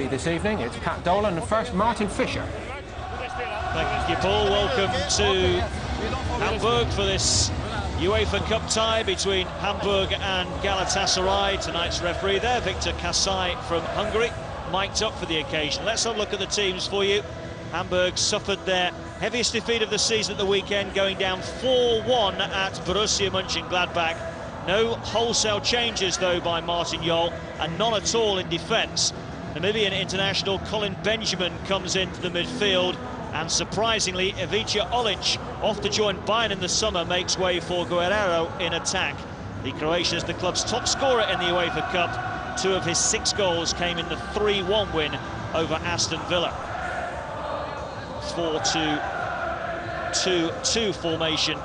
This evening, it's Pat Dolan and first Martin Fisher. Thank you, Paul. Welcome to Hamburg for this UEFA Cup tie between Hamburg and Galatasaray. Tonight's referee there, Victor Kasai from Hungary, mic'd up for the occasion. Let's have a look at the teams for you. Hamburg suffered their heaviest defeat of the season at the weekend, going down 4-1 at Borussia Mönchengladbach. No wholesale changes, though, by Martin Jol, and none at all in defence. Namibian international Colin Benjamin comes into the midfield, and surprisingly, Ivica Olic, off to join Bayern in the summer, makes way for Guerrero in attack. The Croatian is the club's top scorer in the UEFA Cup. 2 of his 6 goals came in the 3-1 win over Aston Villa. 4-2-2-2 formation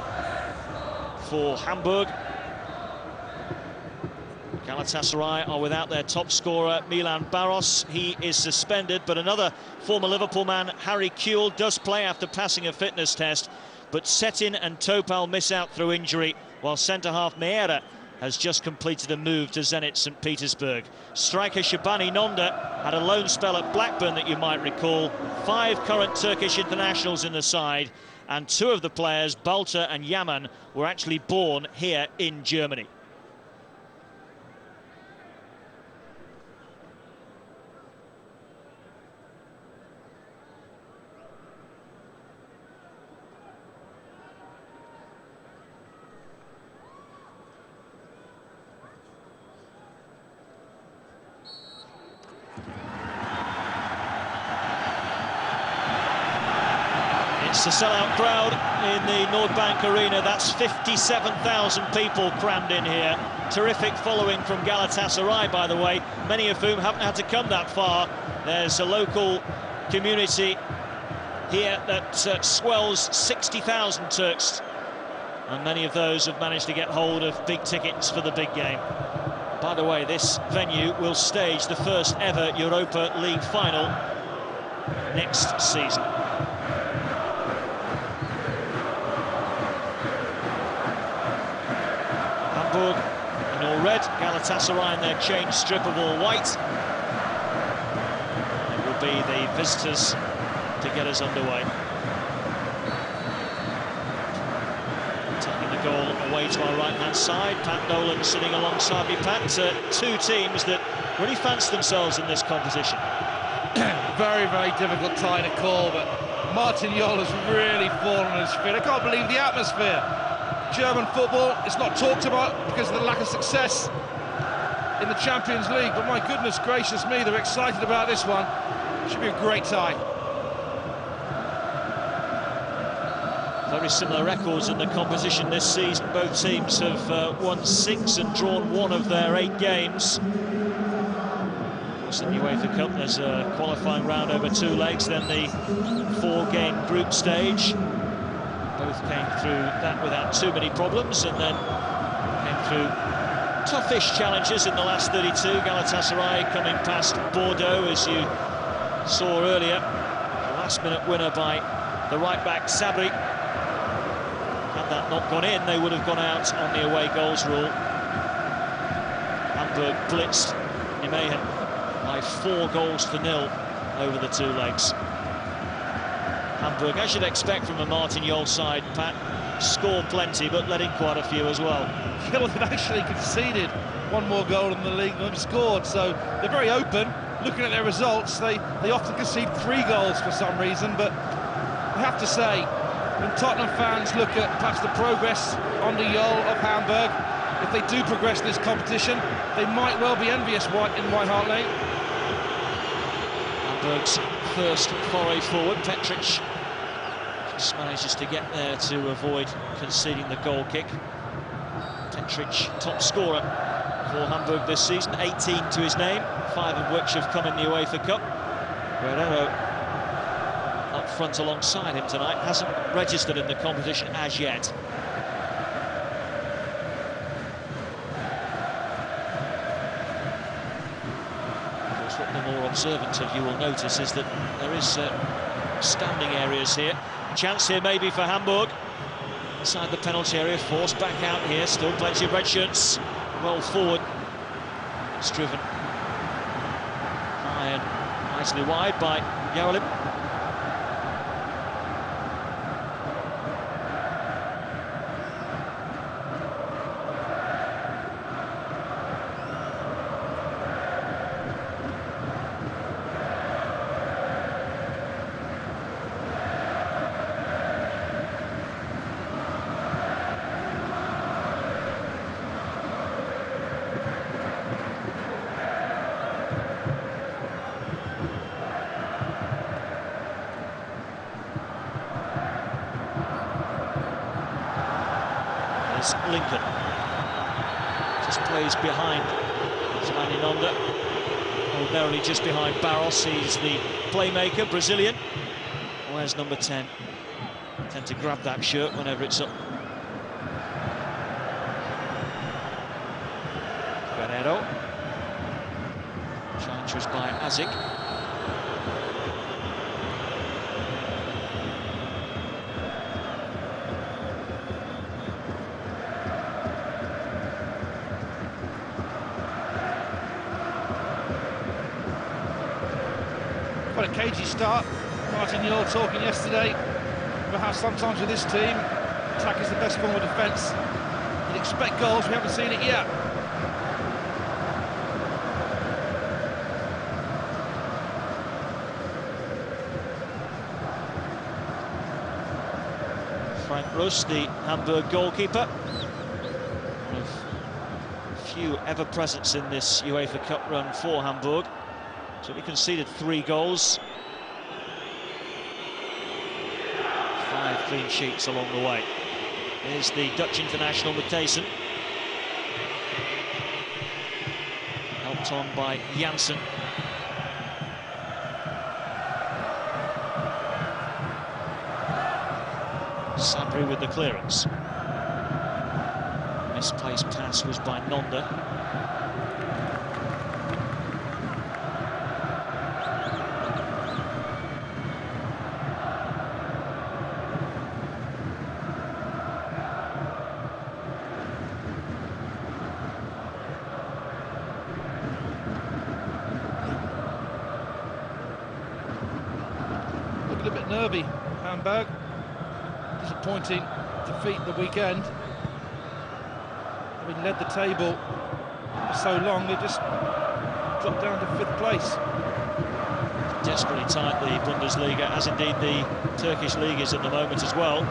for Hamburg. Galatasaray are without their top scorer, Milan Baros. He is suspended, but another former Liverpool man, Harry Kewell, does play after passing a fitness test. But Setin and Topal miss out through injury, while centre-half Meera has just completed a move to Zenit St. Petersburg. Striker Shabani Nonda had a loan spell at Blackburn that you might recall. 5 current Turkish internationals in the side, and 2 of the players, Balta and Yaman, were actually born here in Germany. It's a sellout crowd in the Nordbank Arena. That's 57,000 people crammed in here. Terrific following from Galatasaray, by the way, many of whom haven't had to come that far. There's a local community here that swells 60,000 Turks, and many of those have managed to get hold of big tickets for the big game. By the way, this venue will stage the first ever Europa League final next season. Hamburg in all red, Galatasaray in their changed strip of all white. It will be the visitors to get us underway. Taking the goal away to our right-hand side, Pat Dolan sitting alongside me. Pat, 2 teams that really fancy themselves in this competition. Very, very difficult tie to call, but Martin Jol has really fallen on his feet. I can't believe the atmosphere. German football is not talked about because of the lack of success in the Champions League, but my goodness gracious me, they're excited about this one. Should be a great tie. Very similar records in the competition this season. Both teams have won 6 and drawn 1 of their 8 games. In the UEFA Cup, there's a qualifying round over 2 legs, then the 4-game group stage. Both came through that without too many problems, and then came through toughish challenges in the last 32. Galatasaray coming past Bordeaux, as you saw earlier. A last-minute winner by the right-back Sabri. Had that not gone in, they would have gone out on the away goals rule. Hamburg blitzed Nijmegen by 4-0 over the 2 legs. Hamburg, as you'd expect from a Martin Jol side, Pat, scored plenty, but let in quite a few as well. Yeah, well, they've actually conceded 1 more goal in the league than they've scored, so they're very open. Looking at their results, they often concede 3 goals for some reason, but I have to say, when Tottenham fans look at perhaps the progress under Jol of Hamburg, if they do progress in this competition, they might well be envious in White Hart Lane. Hamburg's first foray forward, Petric, just manages to get there to avoid conceding the goal kick. Petric, top scorer for Hamburg this season, 18 to his name, 5 of which have come in the UEFA Cup. Guerrero up front alongside him tonight, hasn't registered in the competition as yet. What the more observant of you will notice is that there is standing areas here. Chance here maybe for Hamburg. Inside the penalty area, forced back out here. Still plenty of red shirts. Well forward. It's driven high and Nicely wide by Yarolim. Lincoln just plays behind Nonda, ordinarily just behind Barros. He's the playmaker, Brazilian. Where's number 10? Tend to grab that shirt whenever it's up. Guerrero. Challenge was by Azik. Quite a cagey start. Martin, you're talking yesterday about how sometimes with this team, attack is the best form of defence. You'd expect goals, we haven't seen it yet. Frank Russ, the Hamburg goalkeeper. One of few ever presents in this UEFA Cup run for Hamburg. So he conceded 3 goals. 5 clean sheets along the way. Here's the Dutch international Matthijssen. Helped on by Janssen. Sabri with the clearance. Misplaced pass was by Nonda. A bit nervy, Hamburg. Disappointing defeat the weekend. Having led the table for so long, they just dropped down to 5th place. Desperately tight, the Bundesliga, as indeed the Turkish league is at the moment as well.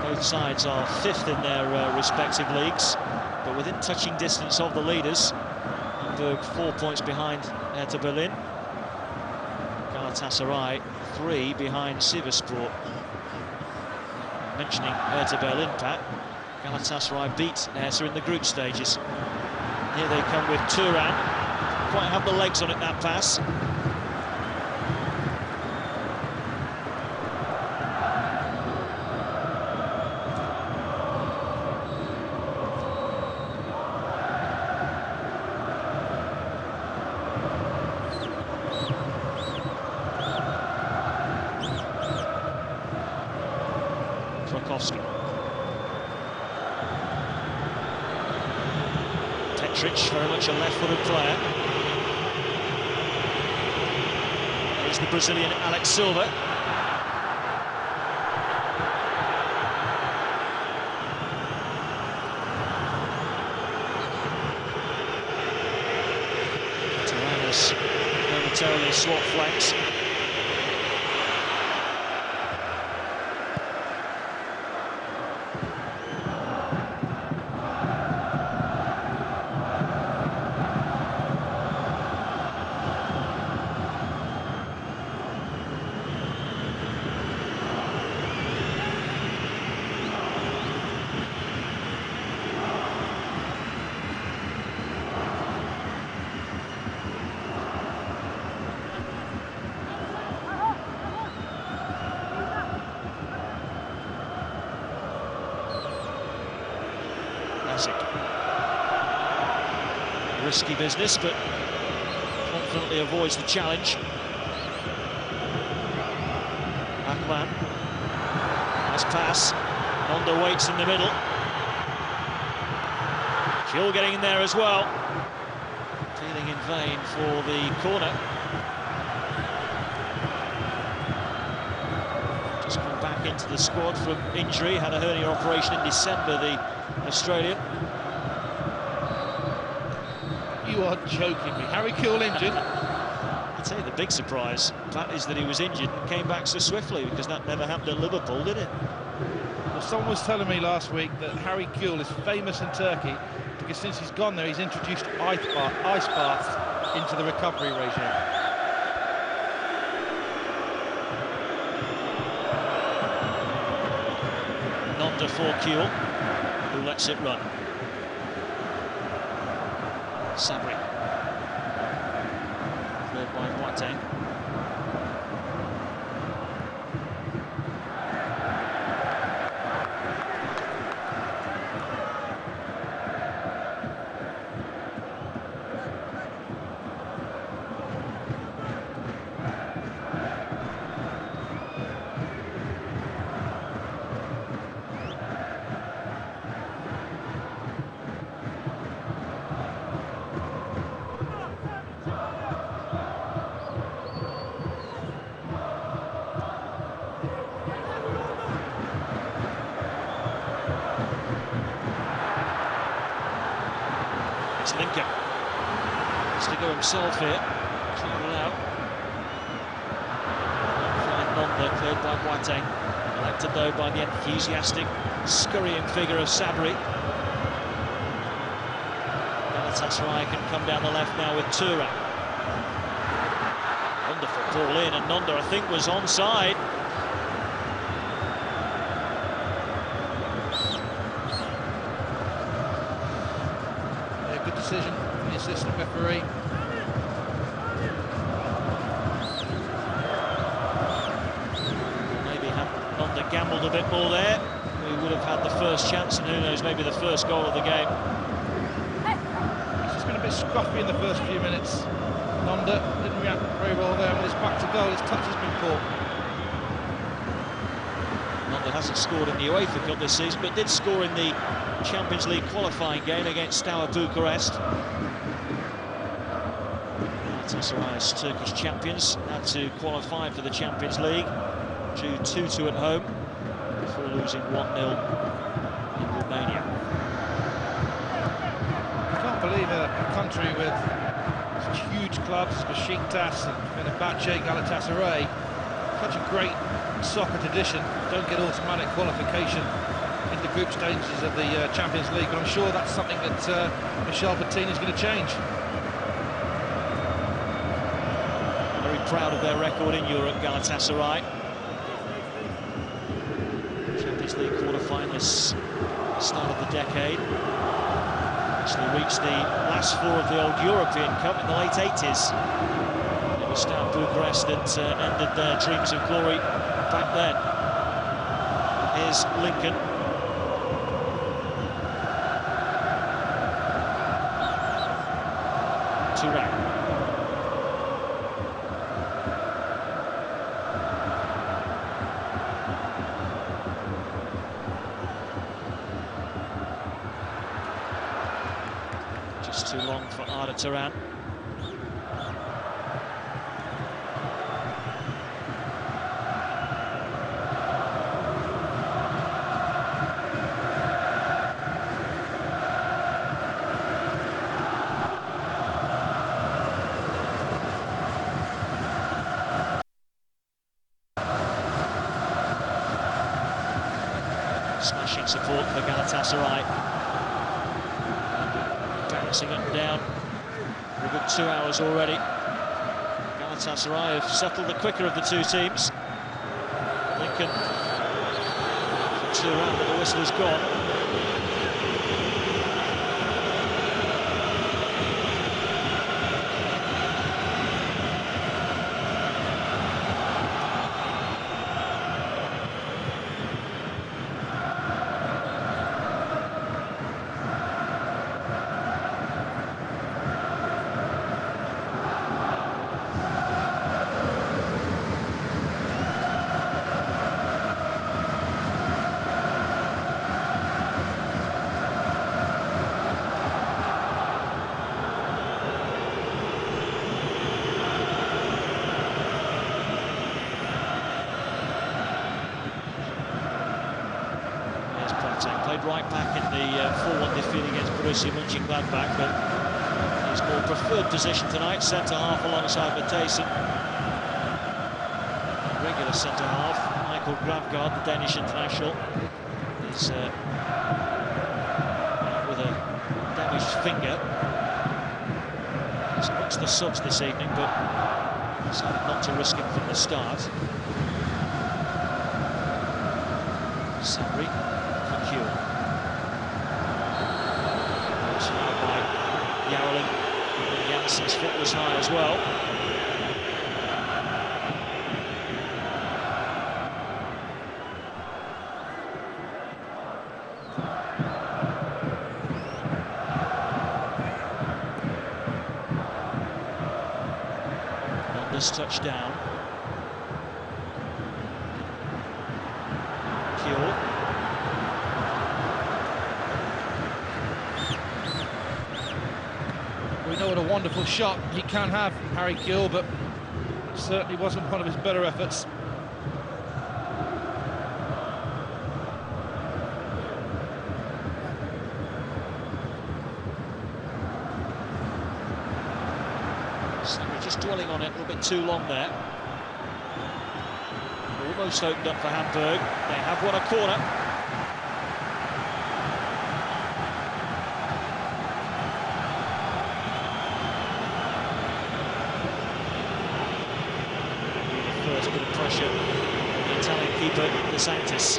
Both sides are 5th in their respective leagues, but within touching distance of the leaders. Hamburg 4 points behind Hertha Berlin. Galatasaray 3 behind Sivasspor. Mentioning Hertha Berlin, Pat, Galatasaray beat Hertha in the group stages. Here they come with Turan. Quite have the legs on it, that pass. Petric, very much a left-footed player. Here's the Brazilian Alex Silva. Taranas momentarily swap flanks. Risky business, but confidently avoids the challenge. Akman, nice pass. Nonda waits in the middle. Gill getting in there as well. Feeling in vain for the corner. into the squad from injury. Had a hernia operation in December, the Australian. You are joking me. Harry Kewell injured. I'd say the big surprise, that is that he was injured and came back so swiftly, because that never happened at Liverpool, did it? Well, someone was telling me last week that Harry Kewell is famous in Turkey because since he's gone there, he's introduced ice baths into the recovery regime. Nonda for Kewell, who lets it run. Sabri. Cleared by Boateng. It's Lincoln. Has to go himself here. Clear it out. Flying Nonda, cleared by Boateng. Collected though by the enthusiastic, scurrying figure of Sabri. Galatasaray can come down the left now with Tura. Wonderful ball in, and Nonda, I think, was onside. Good decision from the assistant referee. Maybe had Nonda gambled a bit more there, we would have had the first chance, and who knows, maybe the first goal of the game. It's just been a bit scruffy in the first few minutes. Nonda didn't react very well there, and it's back to goal. His touch has been poor. Nonda hasn't scored in the UEFA Cup this season, but did score in the Champions League qualifying game against Steaua Bucharest. Galatasaray, as Turkish champions, had to qualify for the Champions League, drew 2-2 at home before losing 1-0 in Romania. I can't believe a country with such huge clubs, Besiktas and Fenerbahce, Galatasaray, such a great soccer tradition, don't get automatic qualification in the group stages of the Champions League, but I'm sure that's something that Michel Platini is going to change. Very proud of their record in Europe, Galatasaray. Champions League quarter-finalists at the start of the decade. Actually reached the last four of the old European Cup in the late 80s. It was Steaua Bucharest that ended their dreams of glory back then. Here's Lincoln. Turan. Just too long for Arda Turan. Smashing support for Galatasaray. Bouncing up and down for a good 2 hours already. Galatasaray have settled the quicker of the two teams. Lincoln for 2 round, but the whistle is gone. played right back in the 4-1 defeat against Borussia Mönchengladbach, but his more preferred position tonight, centre-half alongside Matthijssen. Regular centre-half, Michael Gravgaard, the Danish international, is out with a damaged finger. He's amongst the subs this evening, but decided not to risk him from the start. Sabri for Kuhl. It's high by Yarrolin, and Janssen's foot was high as well. Touchdown. Kuhl. We know what a wonderful shot he can have, Harry Kuhl, but it certainly wasn't one of his better efforts. Just dwelling on it a little bit too long there. Almost opened up for Hamburg. They have won a corner. The first bit of pressure on the Italian keeper, De Santis.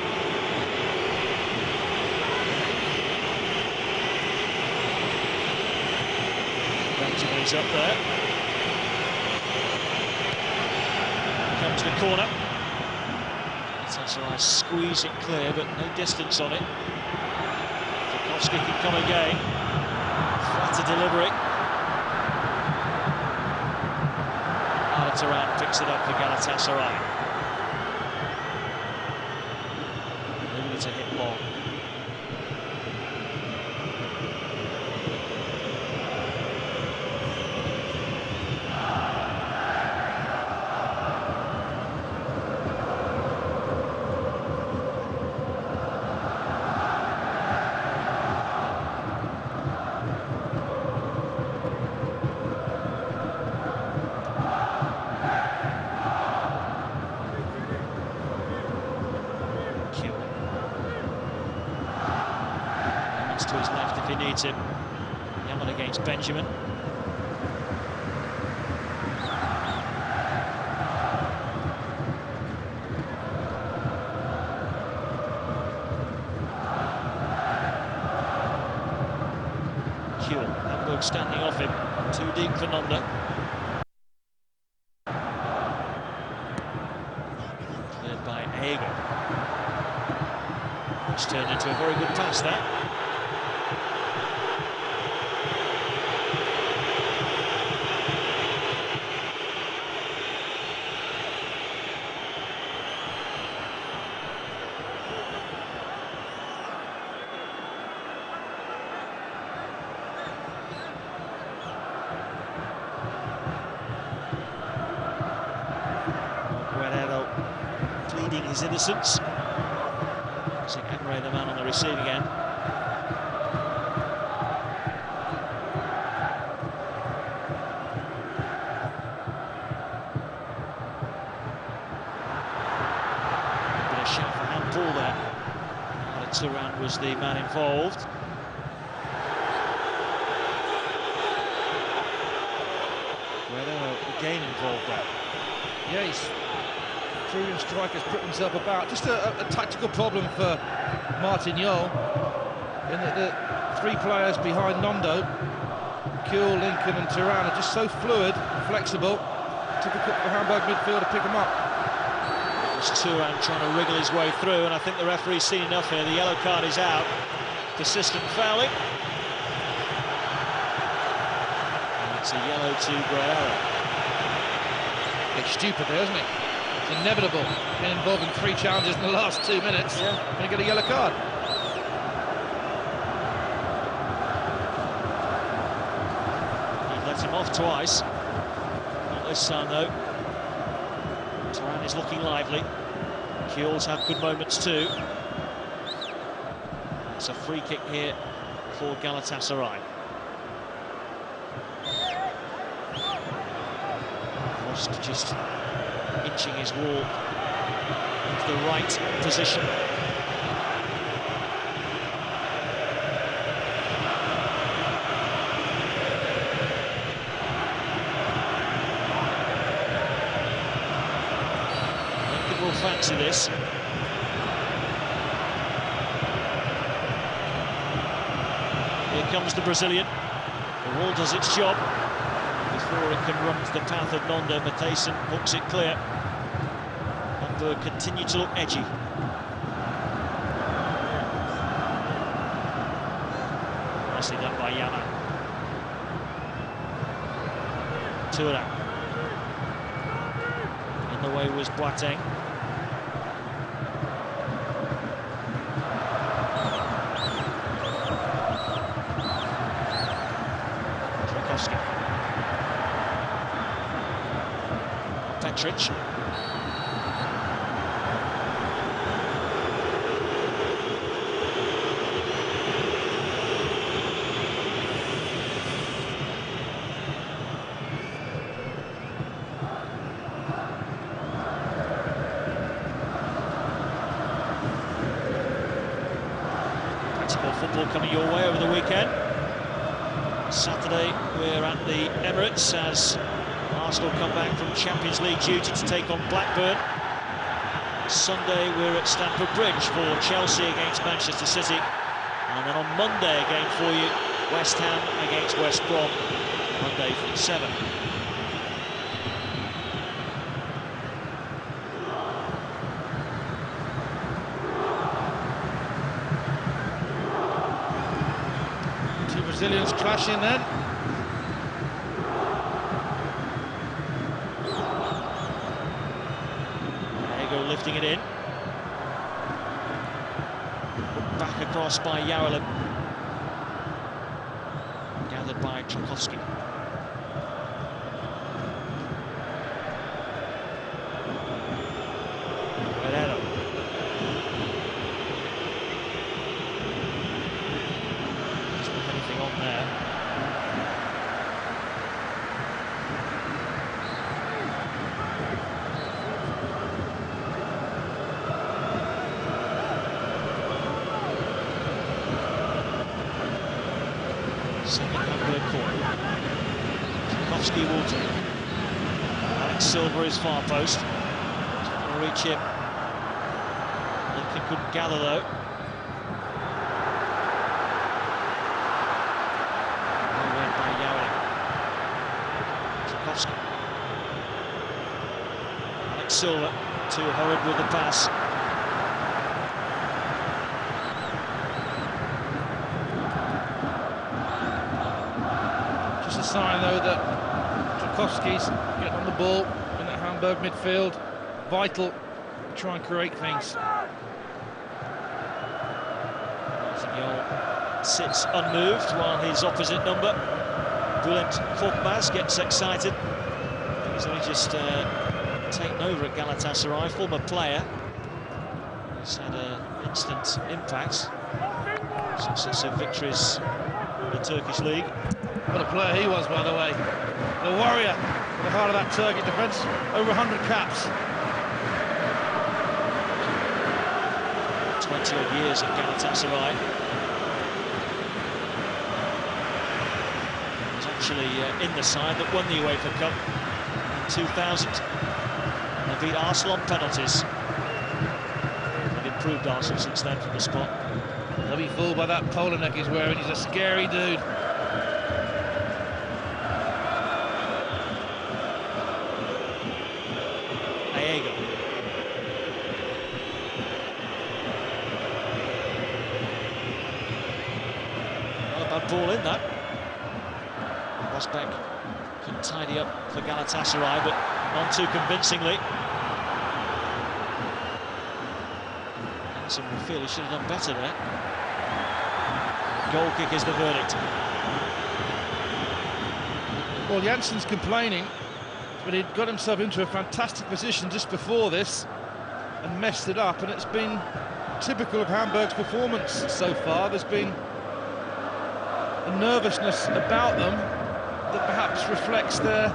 Benjamin's up there. Comes the corner. Galatasaray squeeze it clear, but no distance on it. Tarkowski can come again. Flatter delivery. Arturan picks it up for Galatasaray. Leaving it to hit long. To his left if he needs him. Yaman against Benjamin. Kuhl, Hamburg standing off him. Too deep for Nonda. Cleared by Eger. Which turned into a very good pass there. Pleading his innocence. Seeing Emre, the man on the receiving end. Bit of shout for handball there. Arturan was the man involved. Guerrero again involved there. Yeah, he's proven strikers put himself about. Just a tactical problem for Martin Jol, in that the three players behind Nondo, Kuhl, Lincoln and Turan, are just so fluid and flexible. Difficult for Hamburg midfield to pick them up. It's Turan trying to wriggle his way through, and I think the referee's seen enough here. The yellow card is out. Persistent fouling. And it's a yellow to Guerrero. It's stupid there, isn't it? It's inevitable. Been involved in 3 challenges in the last 2 minutes. Yeah. Going to get a yellow card. He let him off twice. Not this time, though. Turan is looking lively. Kuhl's had good moments too. It's a free kick here for Galatasaray. Most just inching his wall into the right position. I think we'll fancy this. Here comes the Brazilian. The wall does its job before it can run to the path of Nondo. Matthijssen hooks it clear. Hamburg continue to look edgy. Nicely done by Yana. Tura. In the way was Boateng. Petric. Practical football coming your way over the weekend. Saturday we're at the Emirates as Arsenal come back from Champions League duty to take on Blackburn. Sunday we're at Stamford Bridge for Chelsea against Manchester City. And then on Monday again for you, West Ham against West Brom. Monday from 7. Two Brazilians clashing then. Lifting it in. Back across by Yarelin. Gathered by Tchaikovsky. Guerrero. Doesn't have anything on there. Second Hamburg corner. Tchaikovsky will take. Alex Silva is far post. Trying to reach him. Lincoln couldn't gather though. Well read by Yarelin. Tchaikovsky. Alex Silva too hurried with the pass. A sign though that Tchaikovsky's getting on the ball in that Hamburg midfield. Vital to try and create things. Signol sits unmoved while his opposite number, Bülent Korkmaz, gets excited. He's only just taken over at Galatasaray, former player. He's had an instant impact. Successive victories in the Turkish league. What a player he was, by the way. The warrior at the heart of that Turkish defence. Over 100 caps. 20-odd years at Galatasaray. He was actually in the side that won the UEFA Cup in 2000. They beat Arsenal on penalties. They've improved Arsenal since then from the spot. They'll be fooled by that polo neck he's wearing. He's a scary dude. Ball in that. Rosbeck can tidy up for Galatasaray, but none too convincingly. Hansen will feel he should have done better there. Goal kick is the verdict. Well, Jansen's complaining, but he'd got himself into a fantastic position just before this and messed it up, and it's been typical of Hamburg's performance so far. There's been a nervousness about them that perhaps reflects their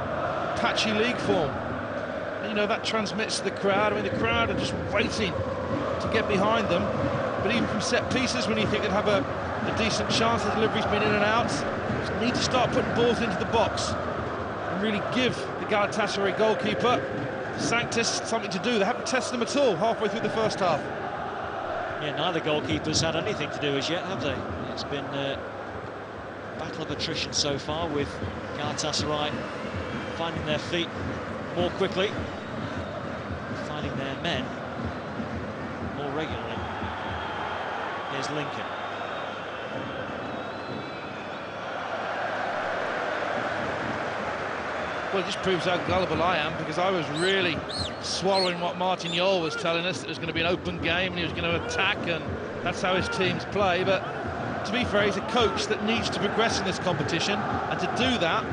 patchy league form. And, you know, that transmits to the crowd. I mean, the crowd are just waiting to get behind them. But even from set pieces, when you think they'd have a decent chance, the delivery's been in and out. Just need to start putting balls into the box and really give the Galatasaray goalkeeper, Sanctus, something to do. They haven't tested him at all halfway through the first half. Yeah, neither goalkeepers had anything to do as yet, have they? It's been a battle of attrition so far, with Galatasaray finding their feet more quickly, finding their men more regularly. Here's Lincoln. Well, it just proves how gullible I am, because I was really swallowing what Martin Jol was telling us, that it was going to be an open game and he was going to attack, and that's how his teams play. But to be fair, he's a coach that needs to progress in this competition, and to do that,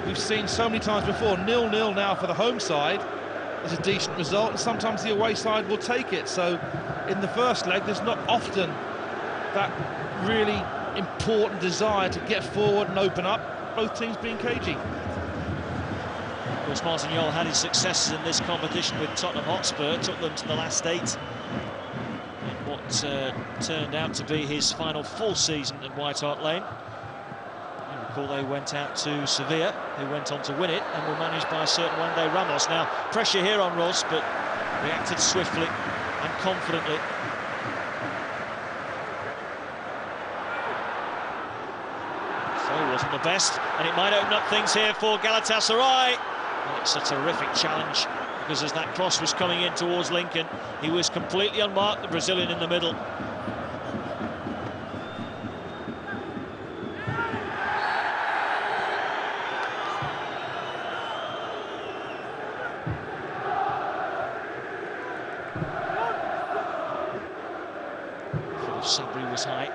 we've seen so many times before, 0-0 now for the home side is a decent result, and sometimes the away side will take it. So in the first leg, there's not often that really important desire to get forward and open up, both teams being cagey. Of course, Martin Jol had his successes in this competition with Tottenham Hotspur, took them to the last 8 in what turned out to be his final full season at White Hart Lane. You recall they went out to Sevilla, who went on to win it, and were managed by a certain Juande Ramos. Now, pressure here on Ros, but reacted swiftly and confidently. So it wasn't the best, and it might open up things here for Galatasaray. Well, it's a terrific challenge, because as that cross was coming in towards Lincoln, he was completely unmarked, the Brazilian in the middle. Sabri was high.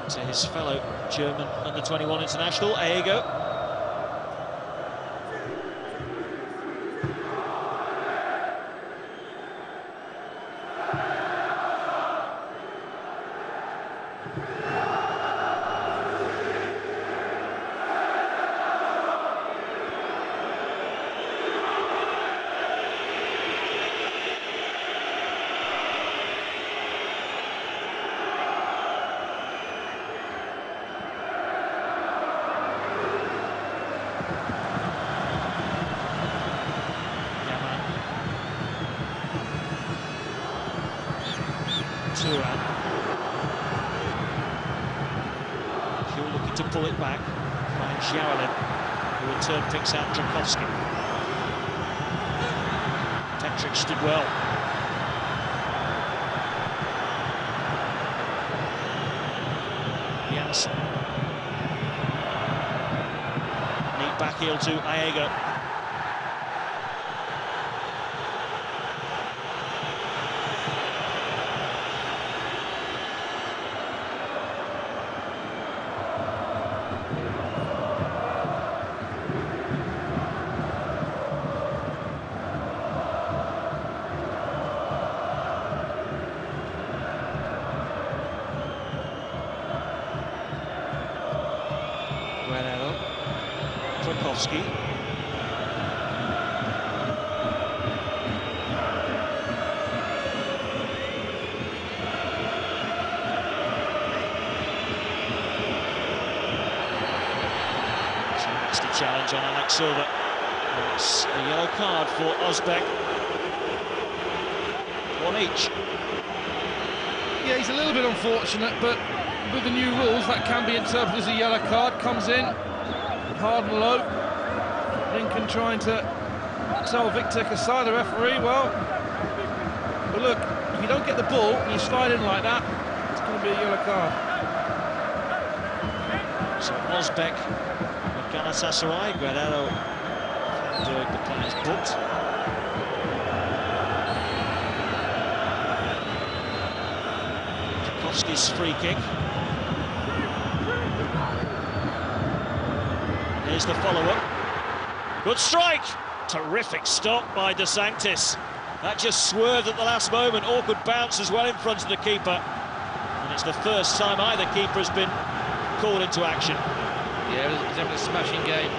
To his fellow German under-21 international, Aego. Hill looking to pull it back, finds Javelin, who in turn picks out Drakowski. Tetrich did well. Janssen. Neat back heel to Aego. Drakowski. Nasty challenge on Alex Silva. It's a yellow card for Özbek. One each. Yeah, he's a little bit unfortunate, but with the new rules, that can be interpreted as a yellow card. Comes in hard and low. Lincoln trying to tell Victor Kasai, the referee, well, But look, if you don't get the ball and you slide in like that, it's going to be a yellow card. So Osbeck with Galatasaray, Guerrero, Hamburg, the players booked. Tchaikovsky's free kick. Here's the follow-up. Good strike! Terrific stop by De Sanctis. That just swerved at the last moment. Awkward bounce as well in front of the keeper. And it's the first time either keeper has been called into action. Yeah, it was having a smashing game.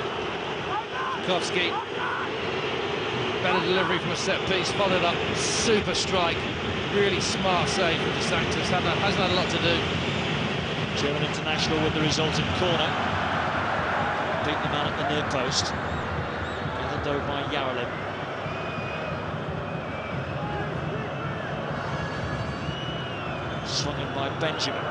Tchaikovsky. Better delivery from a set piece, followed up. Super strike. Really smart save from De Sanctis. Hasn't had a lot to do. German international with the resultant corner. Beat the man at the near post. Gathered though by Yarlin. Swung in by Benjamin.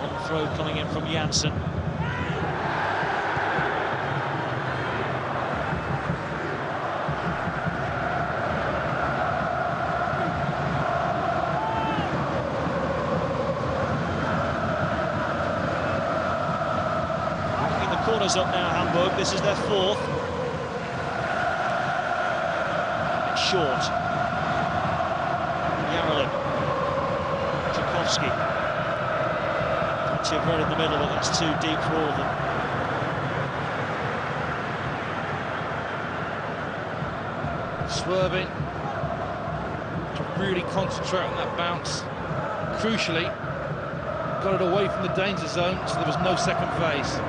One throw coming in from Janssen. Corners up now, Hamburg. This is their fourth. It's short. Yarlin. Tchaikovsky. Plenty of red in the middle, but that's too deep for all of them. Swerving. To really concentrate on that bounce. Crucially, got it away from the danger zone, so there was no second phase.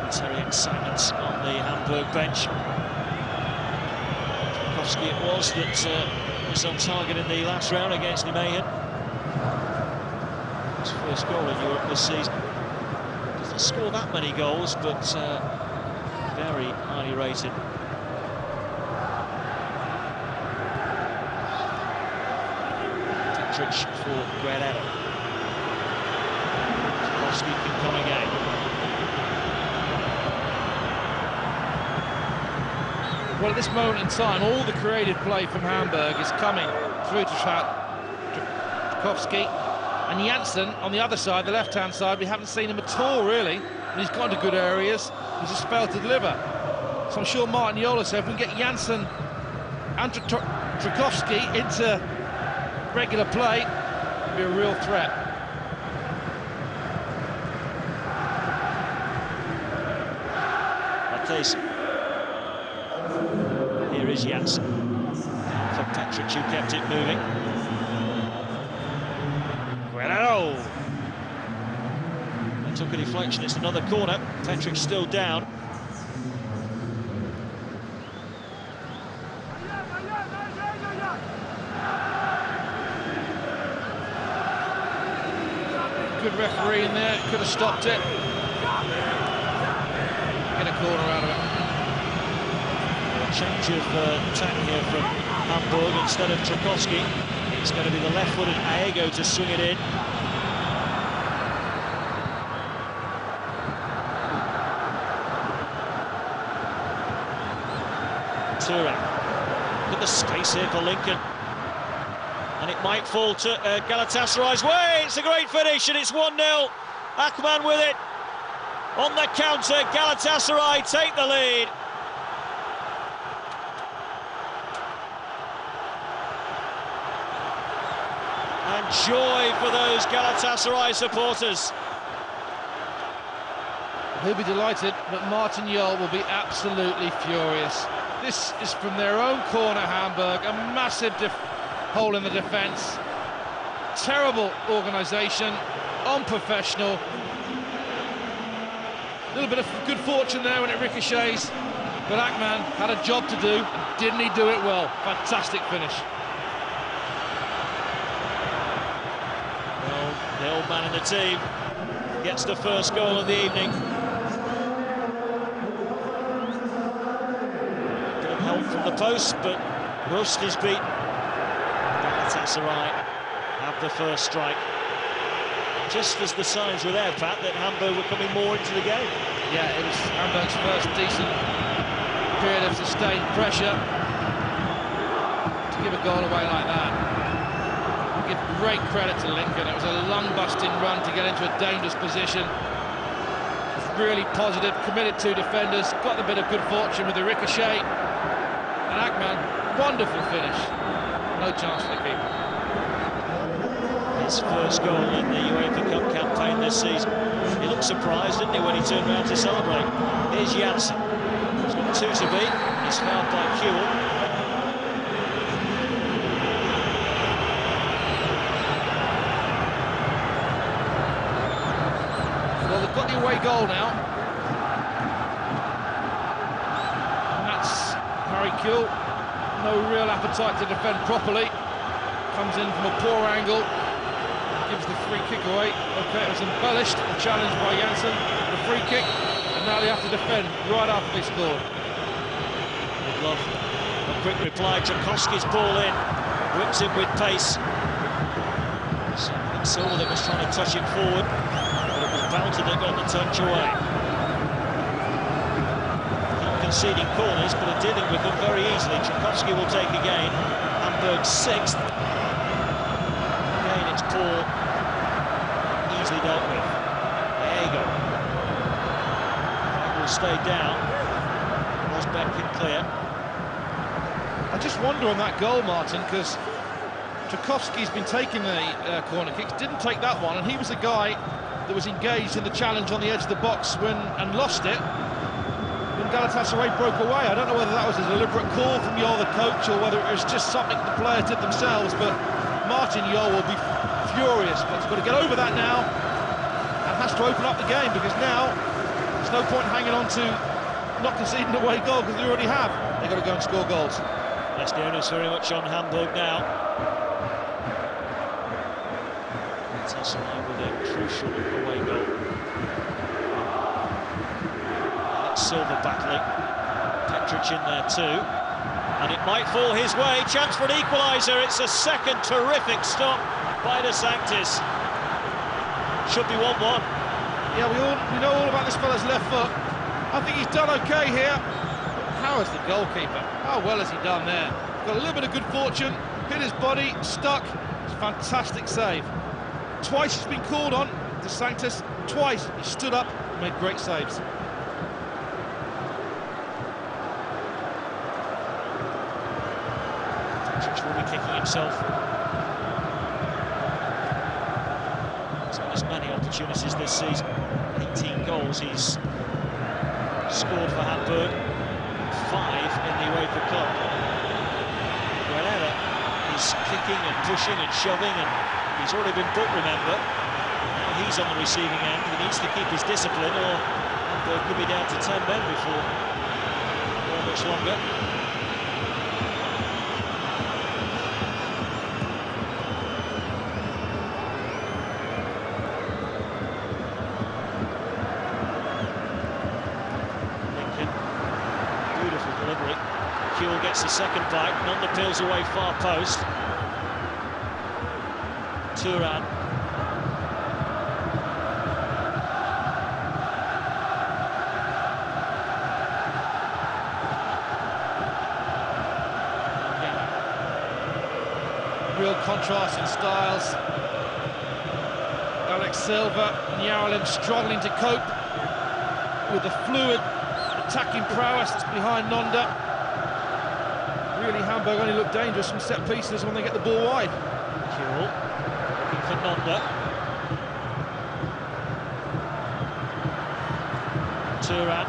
Momentary excitement on the Hamburg bench. Tchaikovsky it was that was on target in the last round against Nijmegen. His first goal in Europe this season. Doesn't score that many goals, but very highly rated. Petric for Guerrero. Tchaikovsky can come again. Well, at this moment in time, all the creative play from Hamburg is coming through to Tchaikovsky. And Janssen, on the other side, the left-hand side, we haven't seen him at all, really. And he's gone to good areas, he's just failed to deliver. So I'm sure Martin Yola said, if we can get Janssen and Tchaikovsky into regular play, it'll be a real threat. Here is Janssen for Petric, who kept it moving. Guerrero! They took a deflection, it's another corner. Petric still down. Good referee in there, could have stopped it. Get a corner out of it. A change of tack here from Hamburg. Instead of Tchaikovsky, it's going to be the left-footed Aego to swing it in. Turan. Look at the space here for Lincoln. And it might fall to Galatasaray's way. It's a great finish, and it's 1-0. Akman with it. On the counter, Galatasaray take the lead. And joy for those Galatasaray supporters. He'll be delighted, but Martin Jol will be absolutely furious. This is from their own corner, Hamburg, a massive hole in the defence. Terrible organisation, unprofessional. A little bit of good fortune there when it ricochets, but Akman had a job to do, and didn't he do it well? Fantastic finish. Well, the old man in the team gets the first goal of the evening. Bit of help from the post, but Rust is beaten. Galatasaray have the first strike. Just as the signs were there, Pat, that Hamburg were coming more into the game. Yeah, it was Hamburg's first decent period of sustained pressure. To give a goal away like that, I give great credit to Lincoln. It was a lung-busting run to get into a dangerous position. Really positive, committed two defenders, got a bit of good fortune with the ricochet. And Akman, wonderful finish. No chance for the keeper. His first goal in the UEFA Cup campaign this season. He looked surprised, didn't he, when he turned around to celebrate. Here's Janssen. He's got two to beat. He's fouled by Kuhl. Well, they've got the away goal now. And that's Harry Kuhl. No real appetite to defend properly. Comes in from a poor angle. Gives the free kick away. Okay, it was embellished, the challenge by Janssen, the free kick, and now they have to defend right after they scored. Would love a quick reply. Tchaikovsky's ball in, whips in with pace. Silva that was trying to touch it forward, but it was Balta that got the touch away. Not conceding corners, but are dealing with them very easily. Tchaikovsky will take again. Hamburg 6th. Again, it's poor. Easily dealt with. There you go. That will stay down. Rosbeck can clear. I just wonder on that goal, Martin, because Tchaikovsky's been taking the corner kicks, didn't take that one, and he was the guy that was engaged in the challenge on the edge of the box and lost it when Galatasaray broke away. I don't know whether that was a deliberate call from Yol, the coach, or whether it was just something the players did themselves, but Martin Yol will be furious, but he's got to get over that now and has to open up the game, because now there's no point hanging on to not conceding an away goal, because they already have. They've got to go and score goals. Yes, the onus very much on Hamburg now. Galatasaray with a crucial away goal. Alex Silva battling. Petric in there too. And it might fall his way. Chance for an equaliser. It's a second terrific stop by De Sanctis. Should be 1-1. Yeah, we know all about this fella's left foot. I think he's done okay here. How is the goalkeeper? How well has he done there? Got a little bit of good fortune, hit his body, stuck. It's a fantastic save. Twice he's been called on, De Sanctis. Twice he stood up and made great saves. Petric will be kicking himself. He's got as many opportunities this season. 18 goals he's scored for Hamburg. 5 in the UEFA Cup. Whenever he's kicking and pushing and shoving, and he's already been booked, remember. Now he's on the receiving end. He needs to keep his discipline, or Hamburg could be down to 10 men before much longer. Kuhl gets the second bite, Nonda peels away far post. Turan. Real contrast in styles. Alex Silva and Yarolin struggling to cope with the fluid attacking prowess that's behind Nonda. Really, Hamburg only look dangerous from set pieces when they get the ball wide. Kuhl looking for Nonda. Turan.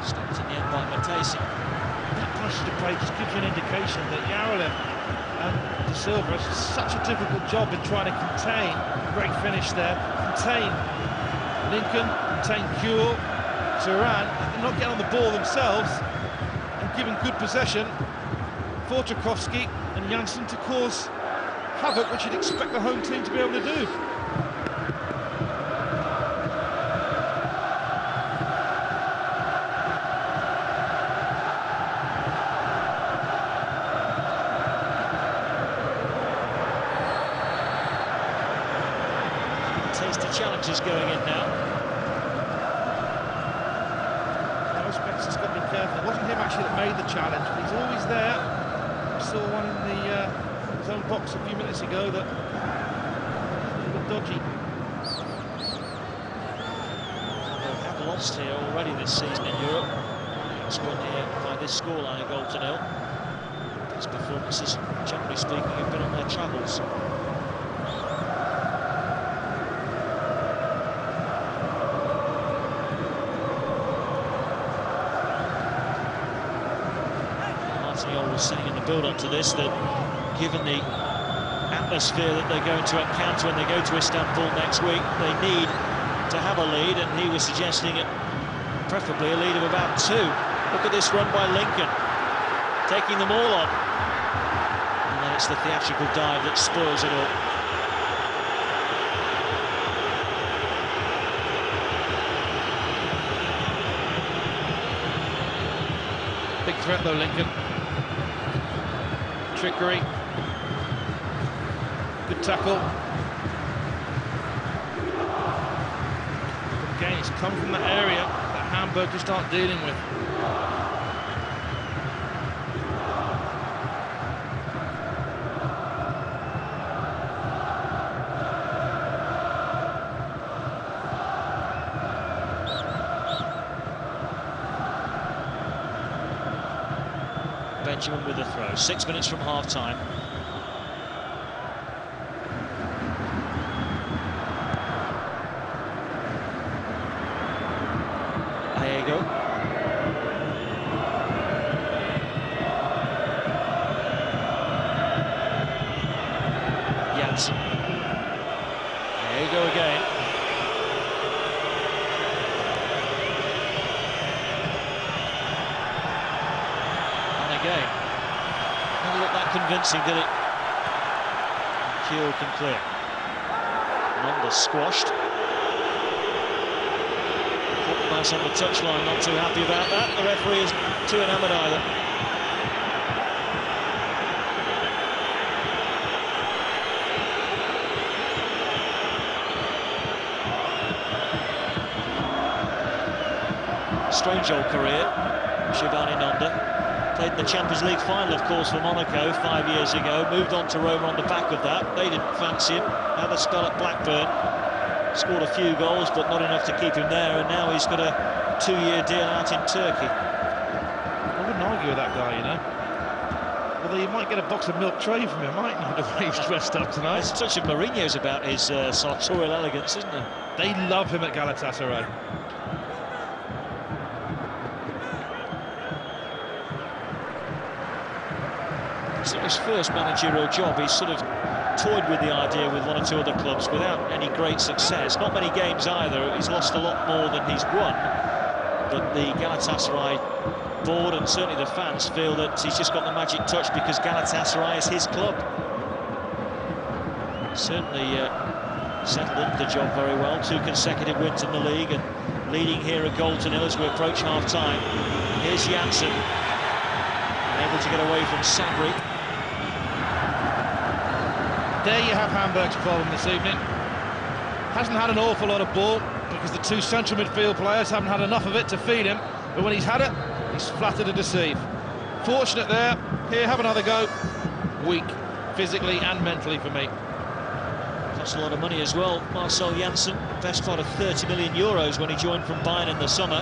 Stopped in the end by Matesi. That passage of play just gives you an indication that Yarolin and De Silva has such a difficult job in trying to contain. Great finish there. Contain Lincoln, contain Kuhl, Turan. They're not getting on the ball themselves. Given good possession for Tchaikovsky and Janssen to cause havoc, which you'd expect the home team to be able to do. contested challenges going in now. Spencer's got to be careful. It wasn't him actually that made the challenge, but he's always there. I saw one in his own box a few minutes ago that was a bit dodgy. They have lost here already this season in Europe. It's won here by this scoreline, 1-0. His performances, generally speaking, have been on their travels. Was saying in the build-up to this that given the atmosphere that they're going to encounter when they go to Istanbul next week, they need to have a lead, and he was suggesting it, preferably a lead of about 2. Look at this run by Lincoln, taking them all on, and then it's the theatrical dive that spoils it all. Big threat though, Lincoln. Trickery. Good tackle. Again, it's come from that area that Hamburg just aren't dealing with. Benjamin with the throw. 6 minutes from half-time. Diego. Janssen. Diego again. Again. Doesn't look that convincing, did it? Keel can clear. Nonda squashed. Mouse on the touchline, not too happy about that. The referee is too enamoured either. Strange old career, Shivani Nonda. Played in the Champions League final, of course, for Monaco 5 years ago. Moved on to Roma on the back of that. They didn't fancy him. Had a spell at Blackburn. Scored a few goals, but not enough to keep him there. And now he's got a 2-year deal out in Turkey. I wouldn't argue with that guy, you know. Although you might get a box of milk tray from him, mightn't you, the way he's dressed up tonight. There's a touch of Mourinho's about his sartorial elegance, isn't there? They love him at Galatasaray. It's not his first managerial job. He's sort of toyed with the idea with 1 or 2 other clubs without any great success. Not many games either. He's lost a lot more than he's won. But the Galatasaray board and certainly the fans feel that he's just got the magic touch because Galatasaray is his club. Certainly settled into the job very well. 2 consecutive wins in the league and leading here a 0-0 as we approach half-time. Here's Janssen, able to get away from Sabri. There you have Hamburg's problem this evening. Hasn't had an awful lot of ball because the 2 central midfield players haven't had enough of it to feed him. But when he's had it, he's flattered to deceive. Fortunate there. Here, have another go. Weak, physically and mentally for me. Cost a lot of money as well. Marcel Janssen, best part of 30 million euros when he joined from Bayern in the summer.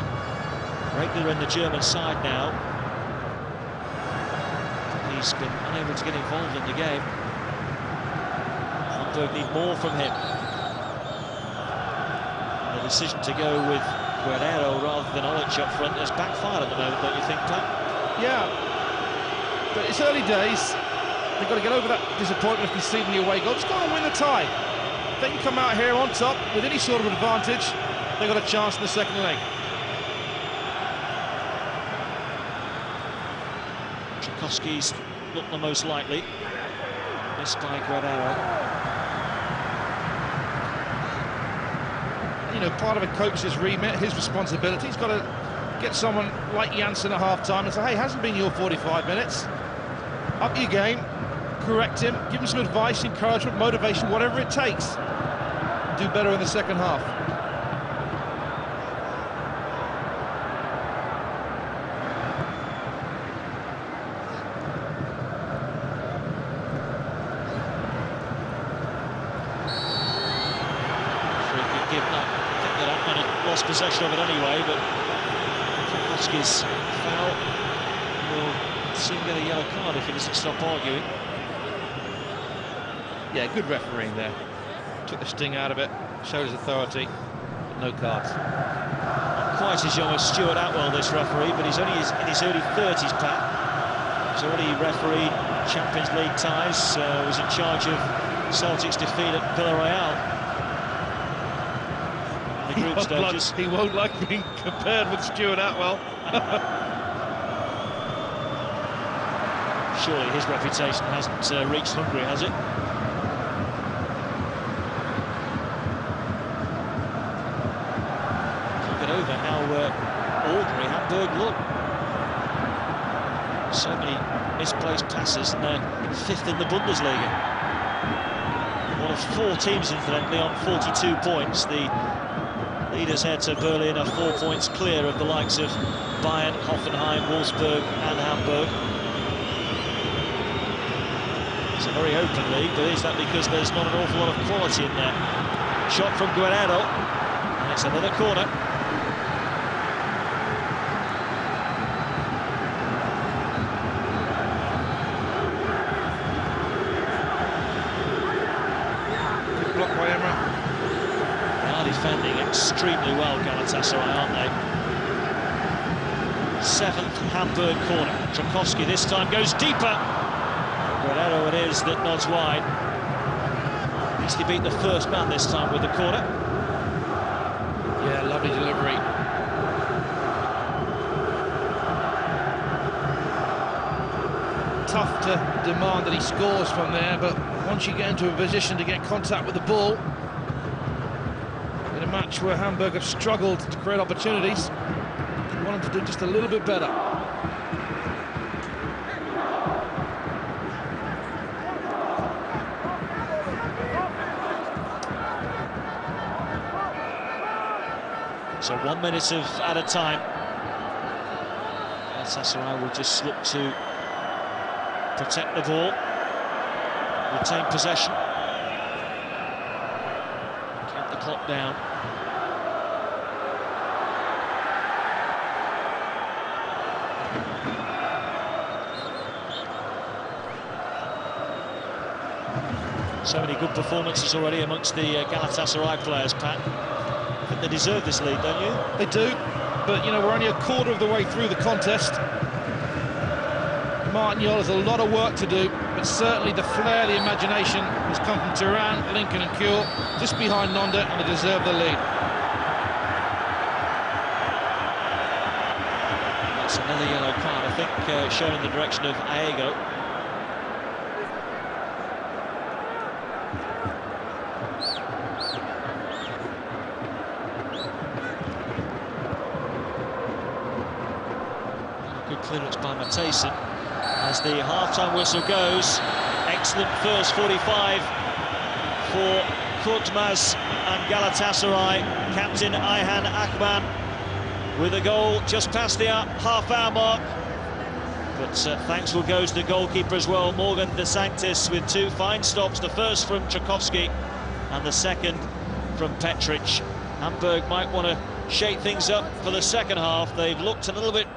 Regular in the German side now. He's been unable to get involved in the game. Hamburg need more from him. And the decision to go with Guerrero rather than Olic up front has backfired at the moment, don't you think, Pat? Yeah, but it's early days. They've got to get over that disappointment of conceding the away goal. Just go and win the tie. If they can come out here on top with any sort of advantage, they've got a chance in the second leg. Tchaikovsky's not the most likely. Missed by Guerrero. You know, part of a coach's remit, his responsibility, he's got to get someone like Janssen at half-time and say, hey, hasn't been your 45 minutes. Up your game, correct him, give him some advice, encouragement, motivation, whatever it takes. do better in the second half. Lost possession of it anyway, but Tchaikovsky's foul will soon get a yellow card if he doesn't stop arguing. Yeah, good refereeing there. Took the sting out of it, showed his authority, but no cards. Not quite as young as Stuart Atwell, this referee, but he's only in his early 30s, Pat. He's already refereed Champions League ties, was in charge of Celtic's defeat at Villarreal. He won't like being compared with Stuart Atwell. Surely his reputation hasn't reached Hungary, has it? Can't get over how ordinary Hamburg look. So many misplaced passes, and they're 5th in the Bundesliga. One of 4 teams, incidentally, on 42 points. The leaders head to Berlin are 4 points clear of the likes of Bayern, Hoffenheim, Wolfsburg and Hamburg. It's a very open league, but is that because there's not an awful lot of quality in there? Shot from Guerrero, and it's another corner. Good block by Emre. Defending extremely well, Galatasaray, aren't they? 7th Hamburg corner. Tchaikovsky this time goes deeper. Guerrero it is that nods wide. At least he beat the first man this time with the corner. Yeah, lovely delivery. Tough to demand that he scores from there, but once you get into a position to get contact with the ball, in a match where Hamburg have struggled to create opportunities, you want them to do just a little bit better. So 1 minute at a time. Galatasaray will just look to protect the ball, retain possession, count the clock down. So many good performances already amongst the Galatasaray players, Pat. I think they deserve this lead, don't you? They do, but you know, we're only a quarter of the way through the contest. Martin Jol has a lot of work to do, but certainly the flair, the imagination has come from Turan, Lincoln and Kjell, just behind Nonda, and they deserve the lead. That's another yellow card, I think, shown in the direction of Aego. Good clearance by Matthijssen. As the half-time whistle goes, excellent first 45 for Korkmaz and Galatasaray. Captain Ayhan Akman with a goal just past the half-hour mark. But thanks will go to the goalkeeper as well, Morgan De Sanctis, with 2 fine stops. The first from Tchaikovsky and the second from Petric. Hamburg might want to shake things up for the second half. They've looked a little bit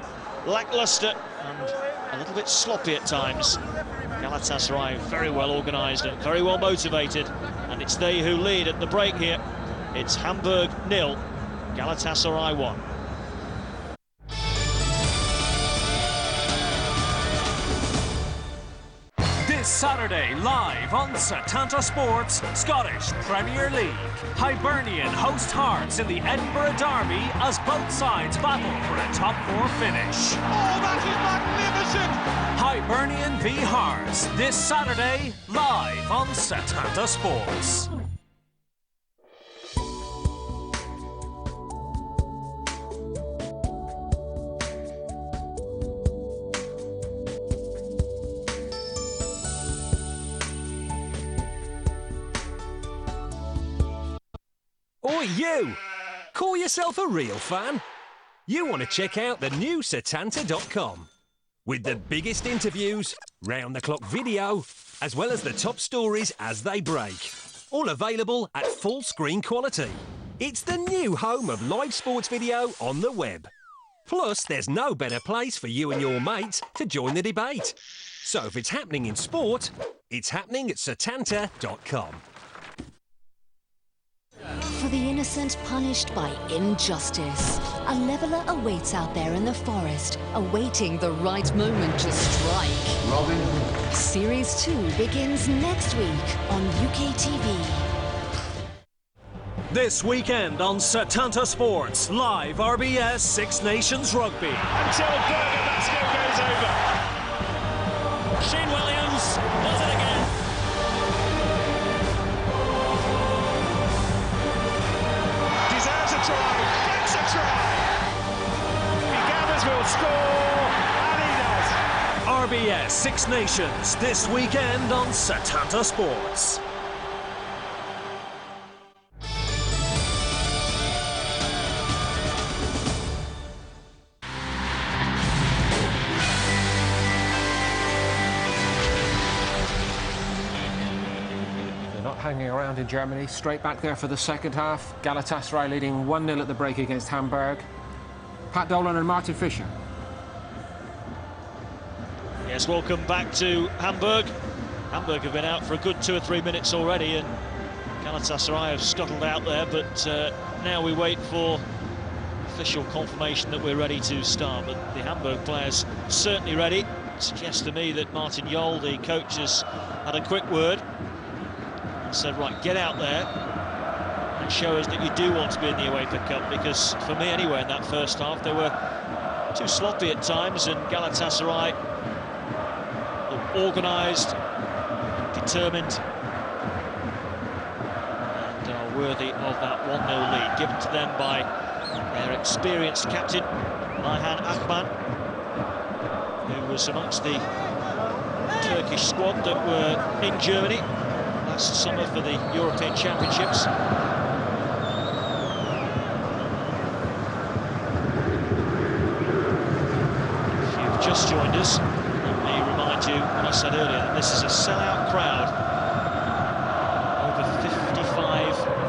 lacklustre and a little bit sloppy at times. Galatasaray very well organised and very well motivated, and it's they who lead at the break here. It's Hamburg 0, Galatasaray 1. This Saturday, live on Setanta Sports, Scottish Premier League. Hibernian host Hearts in the Edinburgh Derby as both sides battle for a top 4 finish. Oh, that is magnificent! Hibernian v Hearts, this Saturday, live on Setanta Sports. Oi, you! Call yourself a real fan? You want to check out the new Setanta.com. With the biggest interviews, round-the-clock video, as well as the top stories as they break. All available at full screen quality. It's the new home of live sports video on the web. Plus, there's no better place for you and your mates to join the debate. So if it's happening in sport, it's happening at Setanta.com. For the innocent punished by injustice, a leveller awaits out there in the forest, awaiting the right moment to strike. Robin. Series 2 begins next week on UK TV. This weekend on Setanta Sports, live RBS Six Nations Rugby. Until Bergamasco goes over. Shane Williams does it again. Deserves a try, gets a try. He gathers, will score, and he does. RBS Six Nations this weekend on Setanta Sports. Hanging around in Germany, straight back there for the second half. Galatasaray leading 1-0 at the break against Hamburg. Pat Dolan and Martin Fisher. Yes, welcome back to Hamburg. Hamburg have been out for a good 2 or 3 minutes already, and Galatasaray have scuttled out there, but now we wait for official confirmation that we're ready to start. But the Hamburg players certainly ready. It suggests to me that Martin Jol, the coach, has had a quick word. Said, right, get out there and show us that you do want to be in the UEFA Cup, because for me anyway in that first half they were too sloppy at times, and Galatasaray organised, determined, and are worthy of that 1-0 lead given to them by their experienced captain Ayhan Akman, who was amongst the Turkish squad that were in Germany last summer for the European Championships. If you've just joined us, let me remind you what I said earlier, that this is a sellout crowd. Over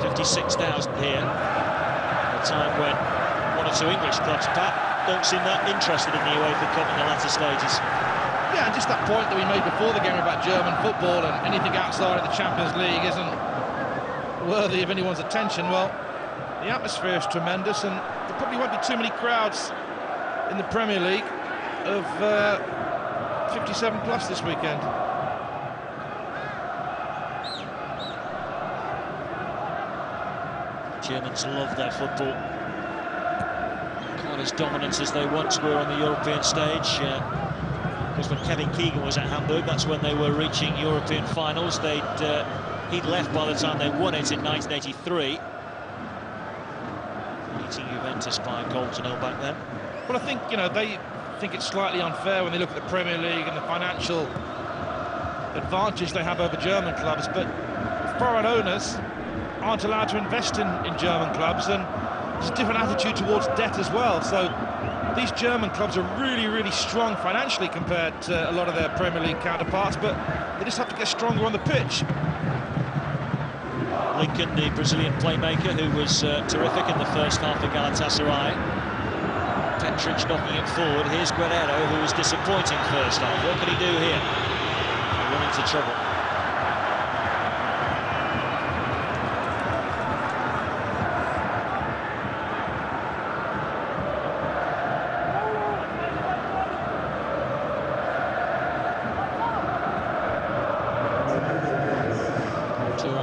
56,000 here. At a time when 1 or 2 English clubs, Pat, don't seem that interested in the UEFA Cup in the latter stages. Yeah, and just that point that we made before the game about German football and anything outside of the Champions League isn't worthy of anyone's attention. Well, the atmosphere is tremendous, and there probably won't be too many crowds in the Premier League of 57 plus this weekend. Germans love their football. Quite as dominant as they once were on the European stage. Because when Kevin Keegan was at Hamburg, that's when they were reaching European finals. He'd left by the time they won it in 1983, beating Juventus by a goal to 0 back then. Well, I think, you know, they think it's slightly unfair when they look at the Premier League and the financial advantage they have over German clubs, but foreign owners aren't allowed to invest in German clubs, and there's a different attitude towards debt as well. So these German clubs are really, really strong financially compared to a lot of their Premier League counterparts, but they just have to get stronger on the pitch. Lincoln, the Brazilian playmaker, who was terrific in the first half for Galatasaray. Petric knocking it forward. Here's Guerrero, who was disappointing first half. What can he do here? Run into trouble.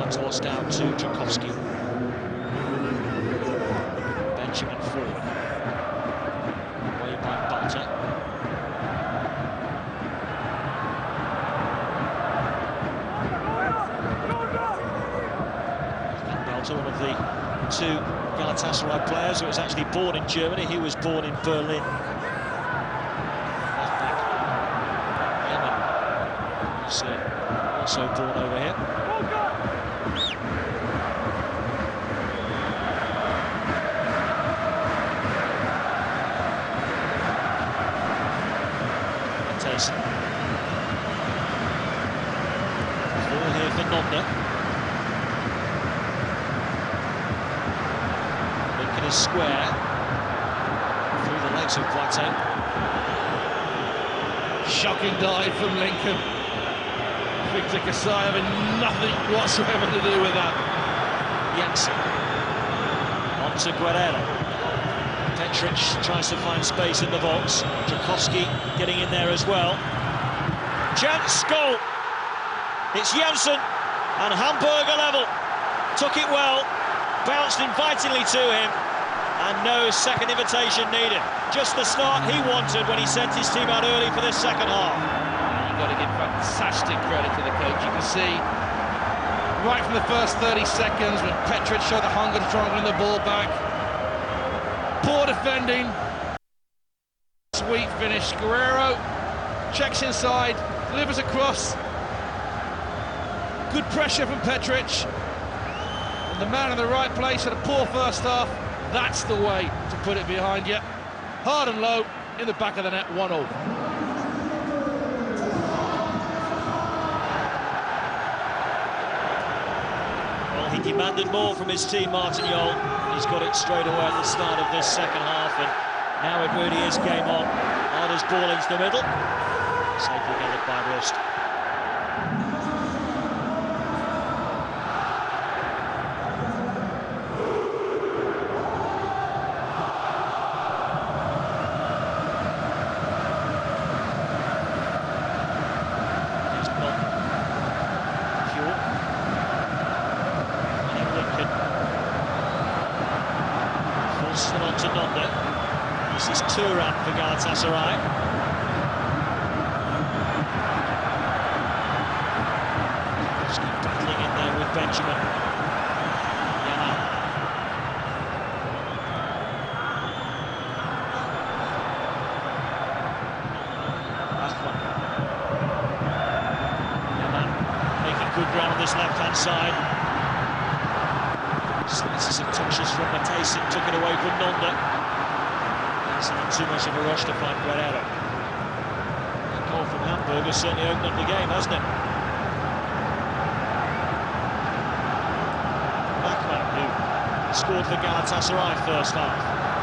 Tossed down to Tchaikovsky. Benjamin forward. Away by Balta. Balta, one of the 2 Galatasaray players who was actually born in Germany. He was born in Berlin. Left-back Yemen was also born over here. Ball here for Nonda. Lincoln is square. Through the legs of Boateng. Shocking dive from Lincoln. Victor Kasai having nothing whatsoever to do with that. Janssen. On to Guerrero. Petric tries to find space in the box. Tchaikovsky getting in there as well. Chance, goal! It's Janssen, and Hamburg are level. Took it well, bounced invitingly to him, and no second invitation needed. Just the start he wanted when he sent his team out early for this second half. You've got to give fantastic credit to the coach. You can see right from the first 30 seconds when Petric showed the hunger to try and win the ball back. Poor defending. Sweet finish. Guerrero checks inside, delivers across. Good pressure from Petric. And the man in the right place had a poor first half. That's the way to put it behind you. Hard and low, in the back of the net, 1-0. Well, he demanded more from his team, Martin Jol. He's got it straight away at the start of this second half, and now it really is game on. Arda's ball into the middle. Safely gathered by Rust. On to Nonda. This is Turan for Galatasaray. Just keep battling in there with Benjamin. Yaman. Ahmad. Yaman making good ground on this left-hand side. Slices and touches from Matthijssen, took it away from Nonda. It's not too much of a rush to find Guerrero. The goal from Hamburg has certainly opened up the game, hasn't it? Ahmad, who scored for Galatasaray first half.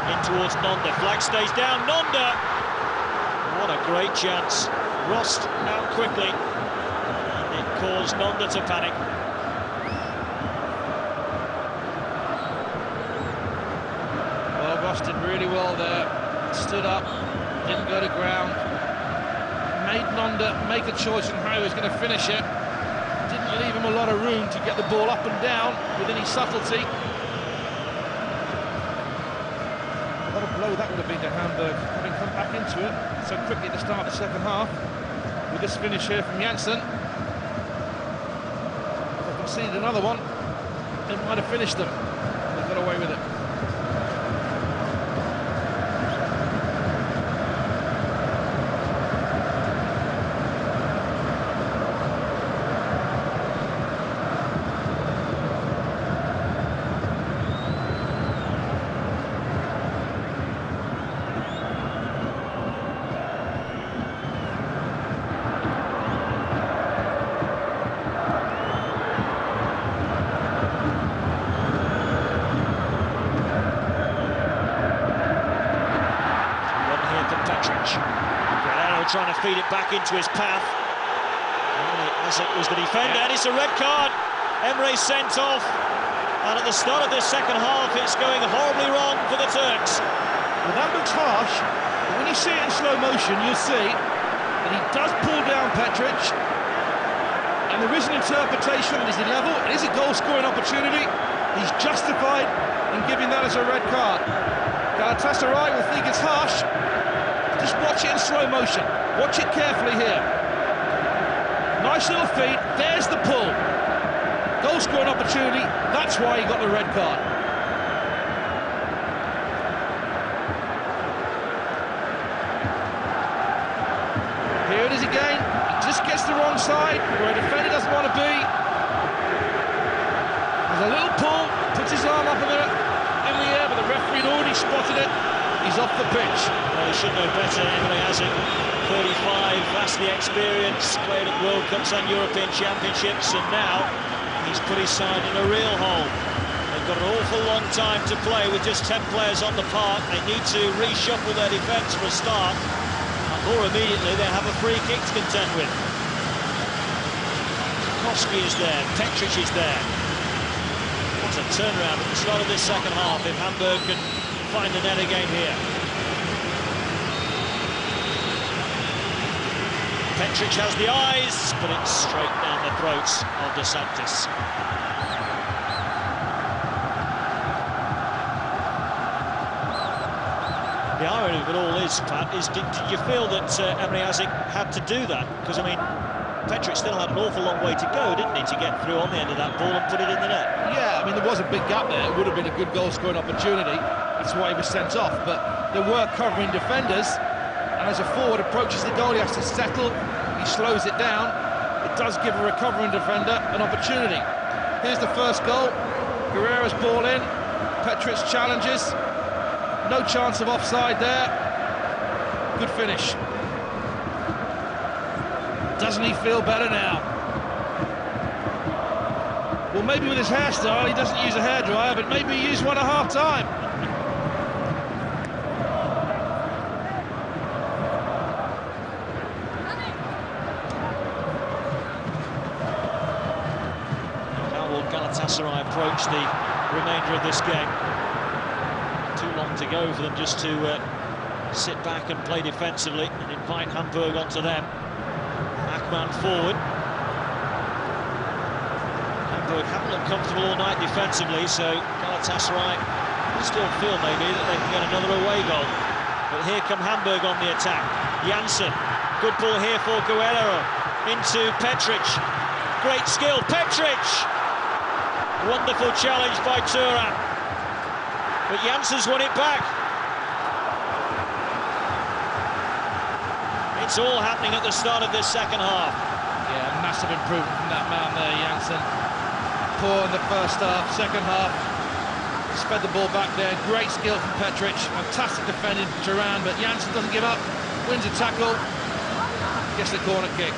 In towards Nonda, flag stays down, Nonda! What a great chance. Rost out quickly, and it caused Nonda to panic. Did really well there, stood up, didn't go to ground, made Nonda make a choice on how he was going to finish it, didn't leave him a lot of room to get the ball up and down with any subtlety. What a blow that would have been to Hamburg, having come back into it so quickly to start the second half, with this finish here from Janssen. If they conceded another one, it might have finished them. They got away with it. Guerrero trying to feed it back into his path. As it was the defender, and it's a red card. Emre sent off, and at the start of this second half, it's going horribly wrong for the Turks. Well, that looks harsh, but when you see it in slow motion, you'll see that he does pull down Petric, and there is an interpretation that is level. It is a goal-scoring opportunity. He's justified in giving that as a red card. Galatasaray will think it's harsh. Just watch it in slow motion. Watch it carefully here. Nice little feed. There's the pull. Goal-scoring opportunity. That's why he got the red card. Here it is again. He just gets the wrong side, where a defender doesn't want to be. There's a little pull. Puts his arm up in the air, but the referee had already spotted it. He's off the pitch. Well, he should know better. Emily hasn't. 35, vastly experienced, played at World Cups and European Championships, and now he's put his side in a real hole. They've got an awful long time to play with just 10 players on the park. They need to reshuffle their defence for a start, and more immediately they have a free kick to contend with. Koski is there, Petric is there. What a turnaround at the start of this second half if Hamburg can find the net again here. Petric has the eyes, but it's straight down the throats of De Santis. The irony of it all is, Pat, is did you feel that Emre Azic had to do that? Because, I mean, Petric still had an awful long way to go, didn't he, to get through on the end of that ball and put it in the net? Yeah, I mean, there was a big gap there. It would have been a good goal-scoring opportunity. That's why he was sent off. But there were covering defenders, and as a forward approaches the goal, he has to settle. He slows it down. It does give a recovering defender an opportunity. Here's the first goal. Guerrero's ball in. Petric challenges. No chance of offside there. Good finish. Doesn't he feel better now? Well, maybe with his hairstyle, he doesn't use a hairdryer, but maybe he used one at half-time. How will Galatasaray approach the remainder of this game? Too long to go for them just to sit back and play defensively and invite Hamburg onto them. Man forward. Hamburg haven't looked comfortable all night defensively, so Galatasaray still feel maybe that they can get another away goal. But here come Hamburg on the attack. Janssen, good ball here for Guerrero. Into Petric. Great skill, Petric! Wonderful challenge by Thuram. But Janssen's won it back. It's all happening at the start of this second half. Yeah, massive improvement from that man there, Janssen. Poor in the first half, second half. Sped the ball back there. Great skill from Petric. Fantastic defending from Thuram, but Janssen doesn't give up. Wins a tackle. Gets the corner kick.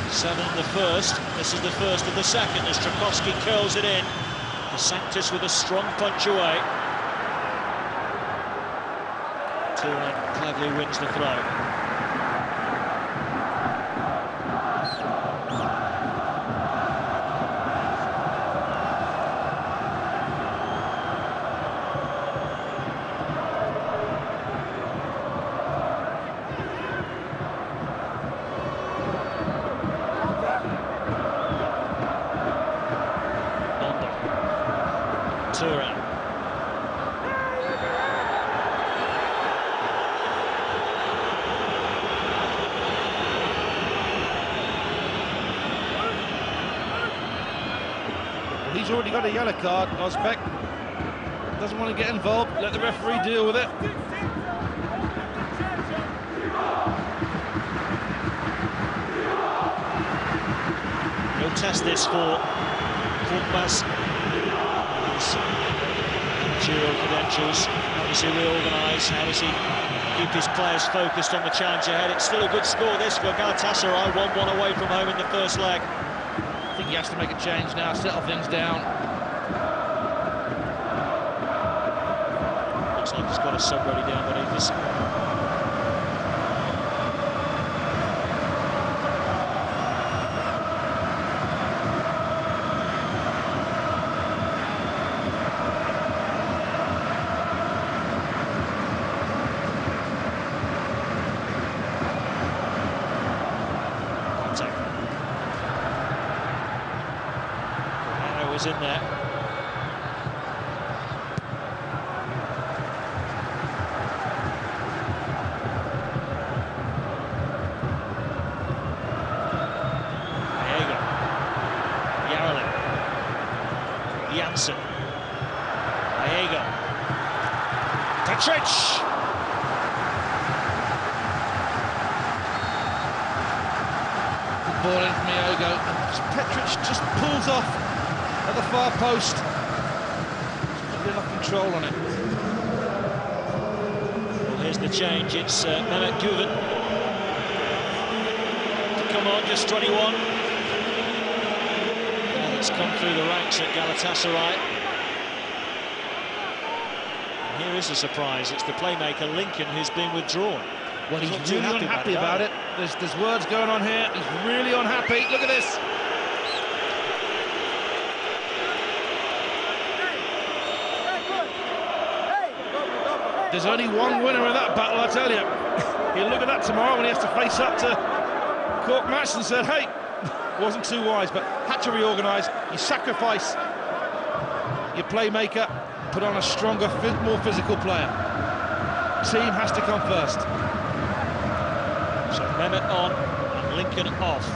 7 in the first. This is the first of the second as Trakowski curls it in. De Santis with a strong punch away. Thuram cleverly wins the throw. Thuram. He's already got a yellow card, Osbeck. Doesn't want to get involved, let the referee deal with it. He'll test this for Korkmaz. His managerial credentials. How does he reorganise? How does he keep his players focused on the challenge ahead? It's still a good score, this, for Galatasaray. 1-1 away from home in the first leg. I think he has to make a change now, settle things down. Looks like he's got a sub ready down beneath us. Was in there. Diego. Yarolin. Janssen. Diego. Petric. Good ball in from Diego. Petric just pulls off at the far post. Not enough control on it. Here's the change, it's Mehmet Güven. Come on, just 21. And it's come through the ranks at Galatasaray. And here is a surprise, it's the playmaker Lincoln who's been withdrawn. Well, he's really unhappy about it. There's words going on here. He's really unhappy. Look at this. There's only one winner in that battle, I tell you. He'll look at that tomorrow when he has to face up to Cork Match and said, hey, wasn't too wise, but had to reorganise. You sacrifice your playmaker, put on a stronger, more physical player. Team has to come first. So Mehmet on and Lincoln off.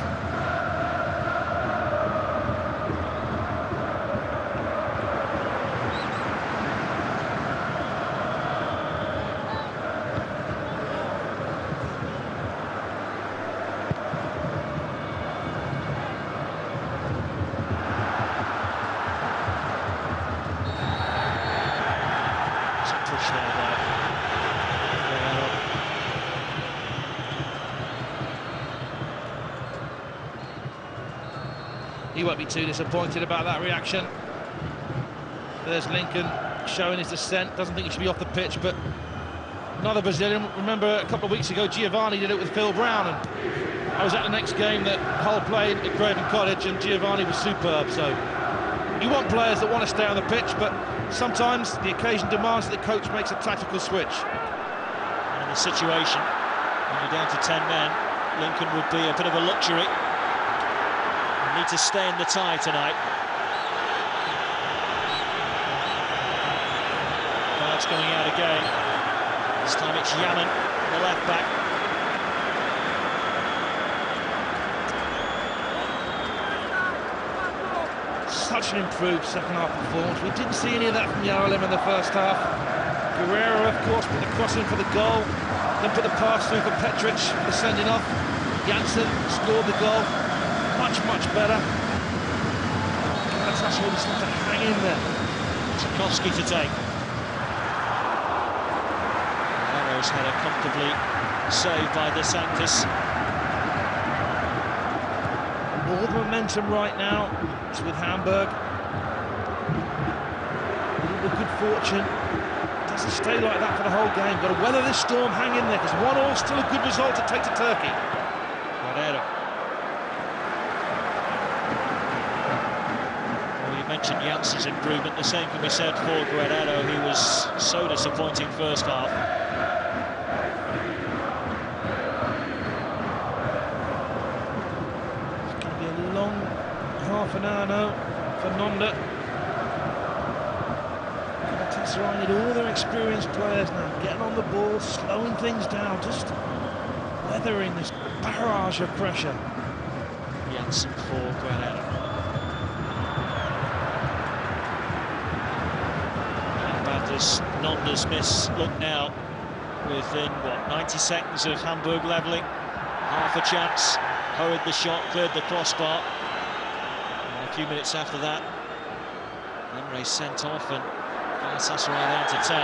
He won't be too disappointed about that reaction. There's Lincoln showing his dissent. Doesn't think he should be off the pitch, but another Brazilian. Remember a couple of weeks ago, Giovanni did it with Phil Brown, and I was at the next game that Hull played at Craven Cottage, and Giovanni was superb. So you want players that want to stay on the pitch, but sometimes the occasion demands that the coach makes a tactical switch. And in the situation, when you're down to 10 men, Lincoln would be a bit of a luxury. Need to stay in the tie tonight. Cards coming out again. This time it's Yaman, the left back. Such an improved second half performance. We didn't see any of that from Yaralem in the first half. Guerrero, of course, put the cross in for the goal, then put the pass through for Petric for the sending off. Janssen scored the goal. Much better. Galatasaray really starting to hang in there. Tchaikovsky to take. Arrow's had a comfortably saved by De Santis. All the momentum right now is with Hamburg. A little bit of good fortune. Doesn't stay like that for the whole game. Got to weather this storm, hang in there, because 1-1 still a good result to take to Turkey. Guerrero. Mentioned Janssen's improvement. The same can be said for Guerrero. He was so disappointing first half. It's going to be a long half an hour now for Nonda. Galatasaray need all their experienced players now, getting on the ball, slowing things down, just weathering this barrage of pressure. Janssen for Guerrero. Does Nonda's miss look now within, what, 90 seconds of Hamburg levelling? Half a chance, hurried the shot, cleared the crossbar. And a few minutes after that, Emre sent off and Galatasaray down to 10.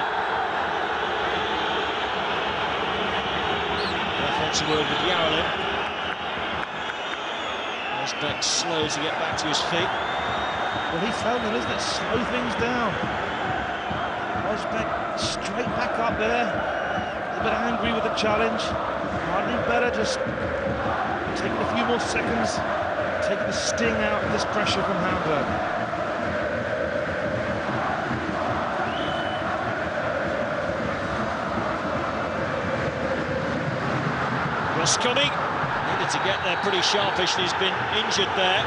Reference a word with Yaralem. Osbeck slow to get back to his feet. Well, he's telling them, isn't it? Slow things down. Osbeck straight back up there, a bit angry with the challenge. Hardly better, just taking a few more seconds, taking the sting out of this pressure from Hamburg. Cross coming, needed to get there pretty sharpish, he's been injured there.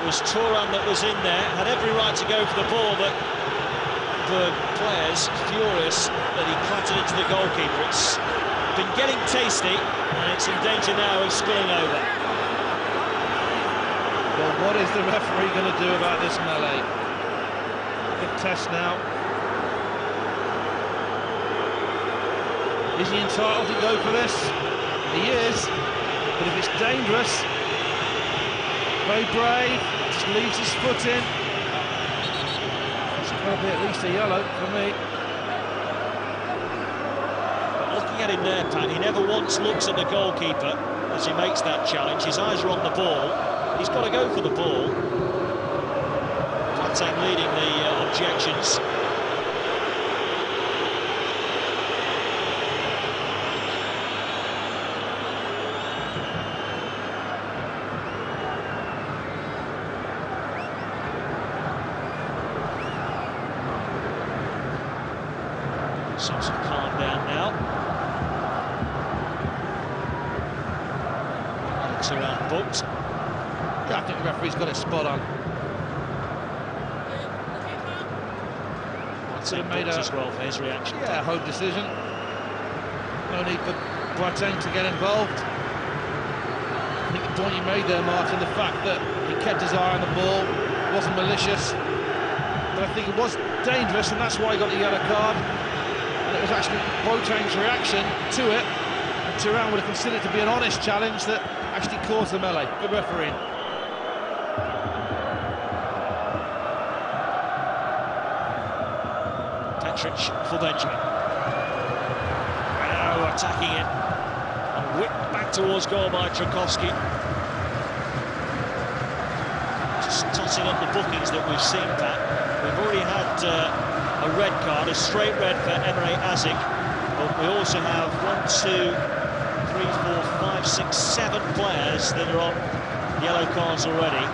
It was Turan that was in there, had every right to go for the ball, but the players furious that he clattered into the goalkeeper. It's been getting tasty and it's in danger now of spilling over. Well, what is the referee going to do about this melee? Big test now. Is he entitled to go for this? He is, but if it's dangerous, very brave, just leaves his foot in. It's got to be at least a yellow for me. get in there, Pat. He never once looks at the goalkeeper as he makes that challenge. His eyes are on the ball. He's got to go for the ball. Platang leading the objections. Seems to have calmed down now. Looks around booked. Yeah, I think the referee's got it spot on. He made as well for his reaction. Yeah, home decision. No need for Boateng to get involved. I think the point you made there, Martin, the fact that he kept his eye on the ball, wasn't malicious, but I think it was dangerous, and that's why he got the yellow card. And it was actually Boateng's reaction to it, and Thuram would have considered it to be an honest challenge that actually caused the melee. Good refereeing. For Benjamin. Renaud attacking it and whipped back towards goal by Tchaikovsky. Just tossing up the bookings that we've seen, Pat. We've already had a red card, a straight red for Emre Azic, but we also have 1, 2, 3, 4, 5, 6, 7 players that are on yellow cards already.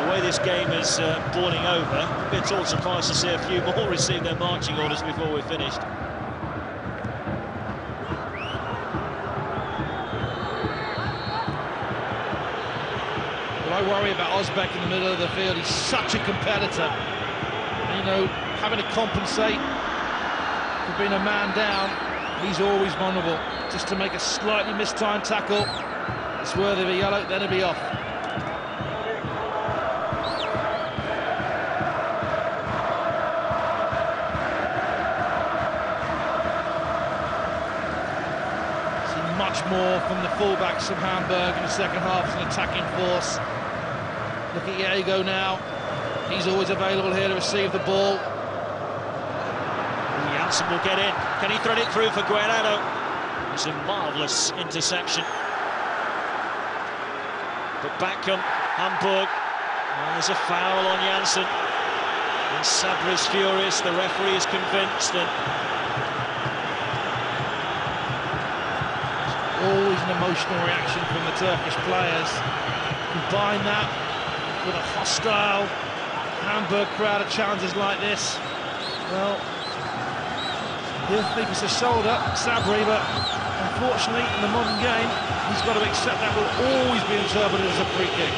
The way this game is boiling over, I'd be at all surprised to see a few more receive their marching orders before we're finished. Well, I worry about Özbek in the middle of the field. He's such a competitor. You know, having to compensate for being a man down, he's always vulnerable. Just to make a slightly mistimed tackle, it's worthy of a yellow, then it'll be off. Much more from the fullbacks of Hamburg in the second half as an attacking force. Look at Diego now. He's always available here to receive the ball. Janssen will get in. Can he thread it through for Guerrero? It's a marvellous interception. But back come Hamburg. And there's a foul on Janssen. And Sabri is furious. The referee is convinced that always an emotional reaction from the Turkish players. Combine that with a hostile Hamburg crowd at challenges like this. Well, he'll think it's a shoulder, Sabri, but unfortunately in the modern game, he's got to accept that will always be interpreted as a free kick.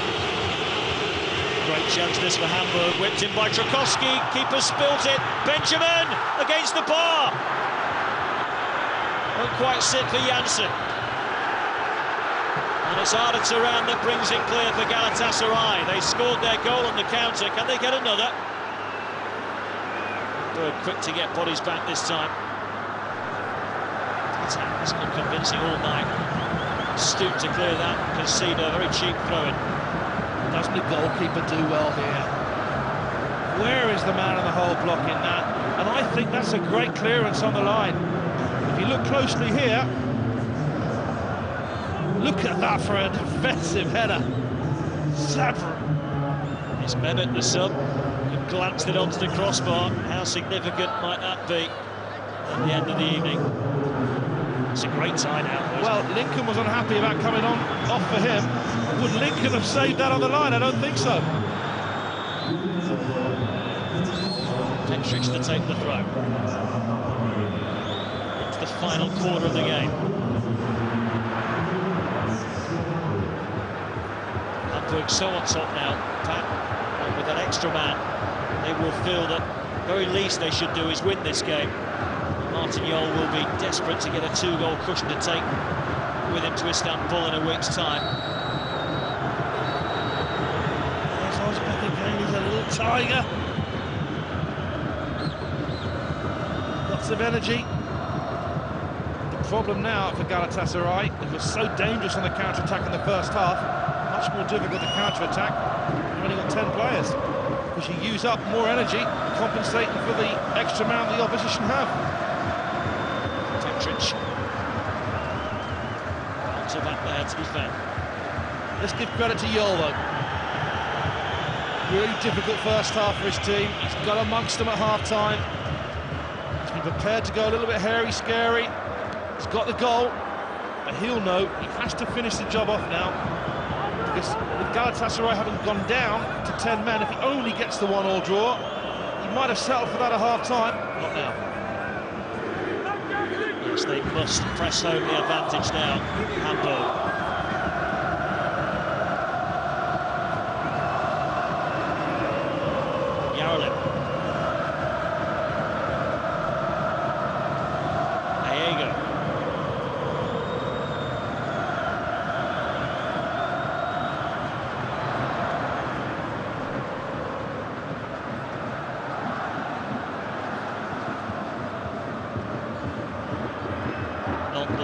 Great chance this for Hamburg, whipped in by Tchaikovsky, keeper spills it, Benjamin against the bar. Won't quite sit for Janssen. And it's Arda Turan that brings it clear for Galatasaray. They scored their goal on the counter. Can they get another? Hamburg quick to get bodies back this time. It's not convincing all night. Stoop to clear that, concede a very cheap throw-in. Doesn't the goalkeeper do well here? Where is the man in the hole blocking that? And I think that's a great clearance on the line. If you look closely here, look at that for a defensive header. Sabri. It's Mehmet, the sub, who glanced it onto the crossbar. How significant might that be at the end of the evening? It's a great tie now. Well, Lincoln was unhappy about coming on off for him. Would Lincoln have saved that on the line? I don't think so. Petric to take the throw. It's the final quarter of the game. Hamburg so on top now, Pat, and with an extra man, they will feel that very least they should do is win this game. Martin Jol will be desperate to get a 2-goal cushion to take with him to Istanbul in a week's time. There's Özbek again, he's a little tiger. Lots of energy. The problem now for Galatasaray, it was so dangerous on the counter-attack in the first half, much more difficult to counter-attack. You've only got 10 players, because you use up more energy compensating for the extra amount the opposition have. Petric pressure back there to defend. Let's give credit to Yolvo. Really difficult first half for his team. He's got amongst them at half-time. He's been prepared to go a little bit hairy, scary. He's got the goal, but he'll know he has to finish the job off now. Because with Galatasaray having gone down to 10 men, if he only gets the 1-1 draw, he might have settled for that at half-time. Not now. Yes, they must press home the advantage now, Hamburg.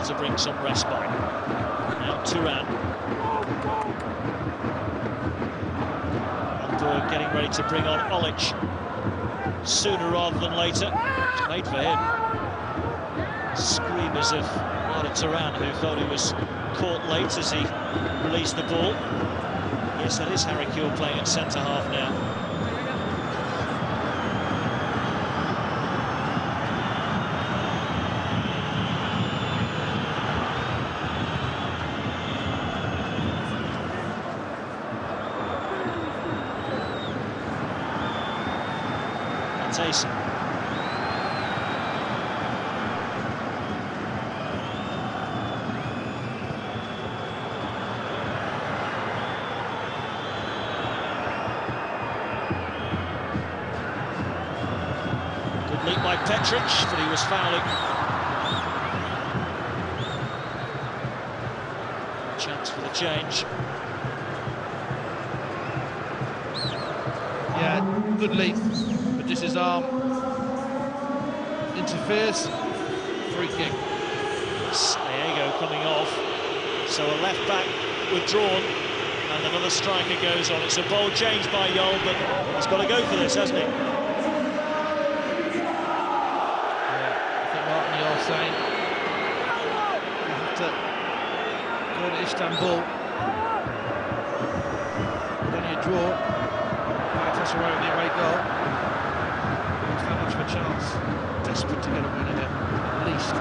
To bring some respite. Now Turan. Hamburg getting ready to bring on Olic sooner rather than later. It's made for him. Screamers of Turan, who thought he was caught late as he released the ball. Yes, that is Harry Kewell playing at centre-half now. Tyson. Good leap by Petric, but he was fouling. Chance for the change. Yeah, good leap. Just his arm interferes. Free kick. Diego coming off. So a left back withdrawn, and another striker goes on. It's a bold change by Yol, but he's got to go for this, hasn't he? Yeah, I think Martin Yol saying you have to go to Istanbul. Then you draw. Galatasaray with the away goal. Not much of a chance. Desperate to get a winner here, at least.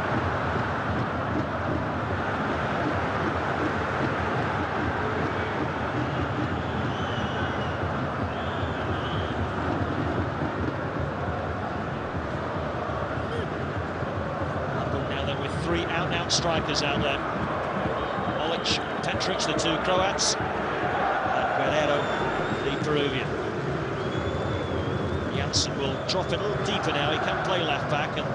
Now then with three out-and-out strikers out there. Olic, Petric, the two Croats, and Guerrero, the Peruvian. Will drop it a little deeper now. He can play left back, and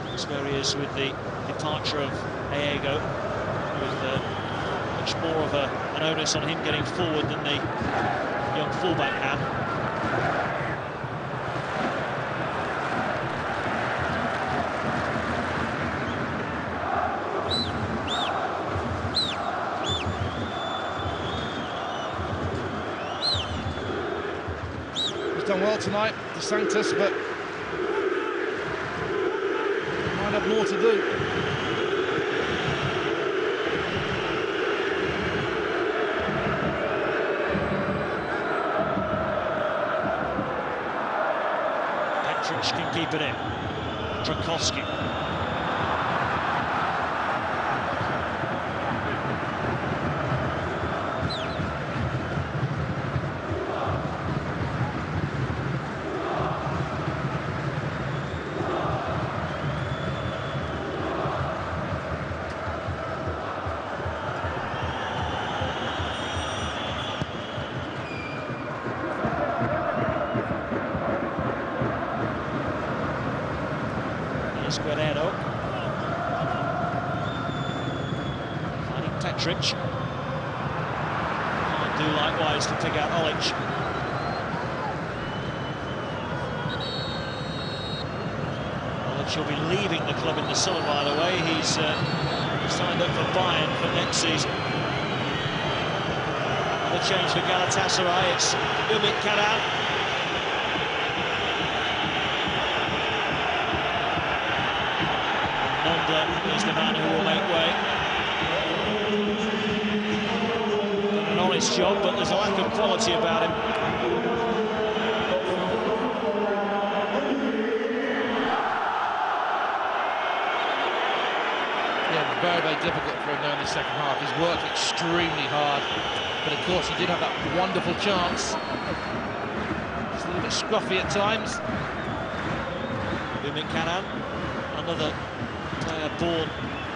that's where he is with the departure of Diego, with much more of an onus on him getting forward than the young fullback had. Done well tonight, DeSantis, but might have more to do. Petric can keep it in. Drakowski. Guerrero. Finding Petric. Can't do likewise to pick out Olic. Olic will be leaving the club in the summer, by the way. He's signed up for Bayern for next season. Another change for Galatasaray. It's Ümit Karan. Is the man who will make way. honest job, but there's a lack of quality about him. Yeah, very, very difficult for him now in the second half. He's worked extremely hard, but of course he did have that wonderful chance. It's a little bit scruffy at times. Kanan, another player born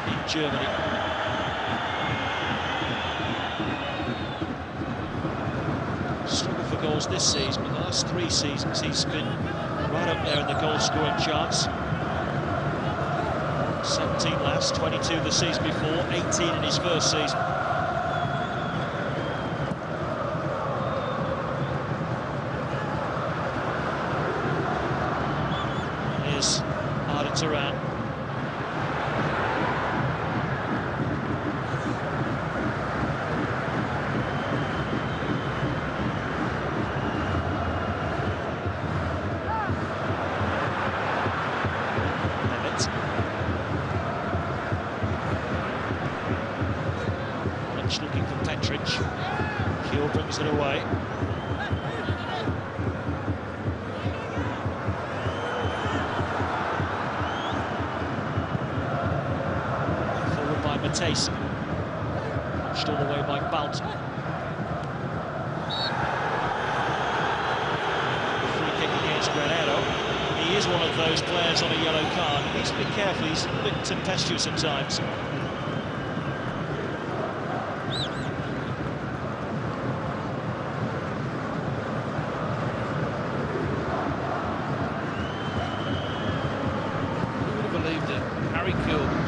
in Germany. Struggled for goals this season, but the last 3 seasons he's been right up there in the goal-scoring charts. 17 last, 22 the season before, 18 in his first season. Here's Turan. Looking for Petric. Kiel brings it away. Forward by Matthijs. Pushed all the way by Balton. Free kick against Granero. He is one of those players on a yellow card. He needs to be careful. He's a bit tempestuous at times.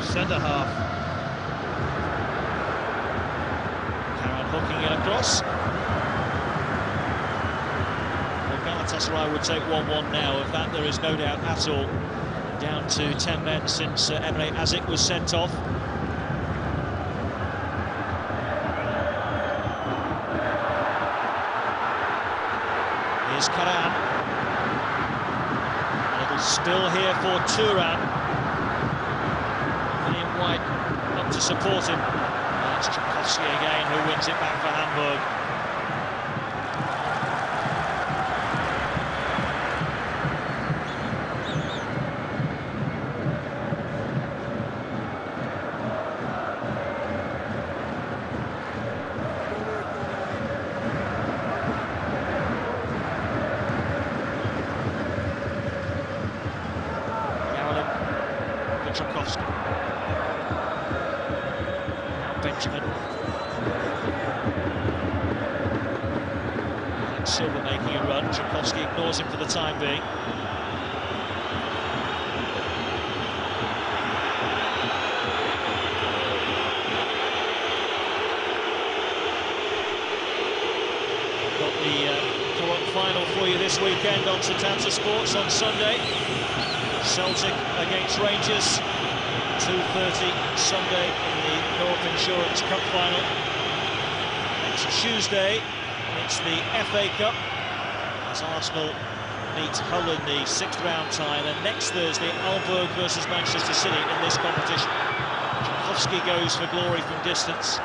Centre half. Karan hooking it across. Well, Galatasaray would take 1-1 now. Of that there is no doubt at all. Down to 10 men since Emre Azic was sent off. Here's Karan. A little spill here for Turan. White up to support him. It's Tchaikovsky again who wins it back for Hamburg. Tchaikovsky. Benjamin. And Silva making a run. Tchaikovsky ignores him for the time being. Got the co-op final for you this weekend on Setanta Sports on Sunday. Celtic against Rangers, 2:30 Sunday in the North Insurance Cup final. Next Tuesday, it's the FA Cup as Arsenal meet Hull in the 6th round tie. And next Thursday, Hamburg versus Manchester City in this competition. Tchaikovsky goes for glory from distance.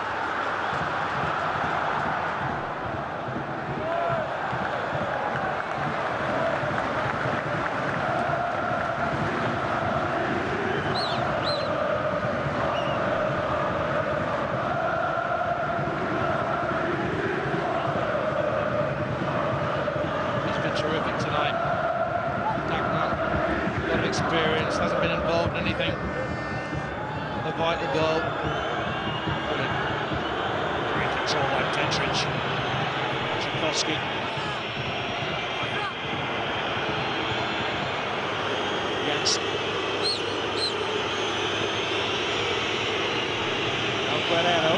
Terrific tonight. A lot of experience, hasn't been involved in anything. A vital goal. Great control by Petric. Tchaikovsky. Janssen. Guerrero.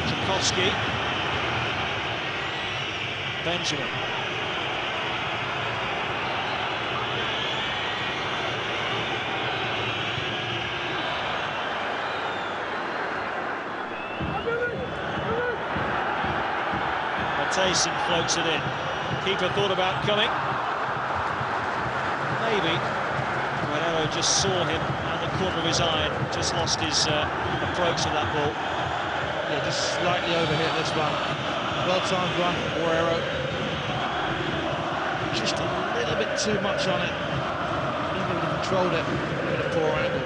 Tchaikovsky. Benjamin. Matthijs floats it in. Keeper thought about coming. Maybe. Guerrero just saw him and the corner of his his eye and just lost his approach to that ball. Yeah, just slightly overhit this one. Well-timed run, Guerrero. Just a little bit too much on it. He would have controlled it with a poor angle.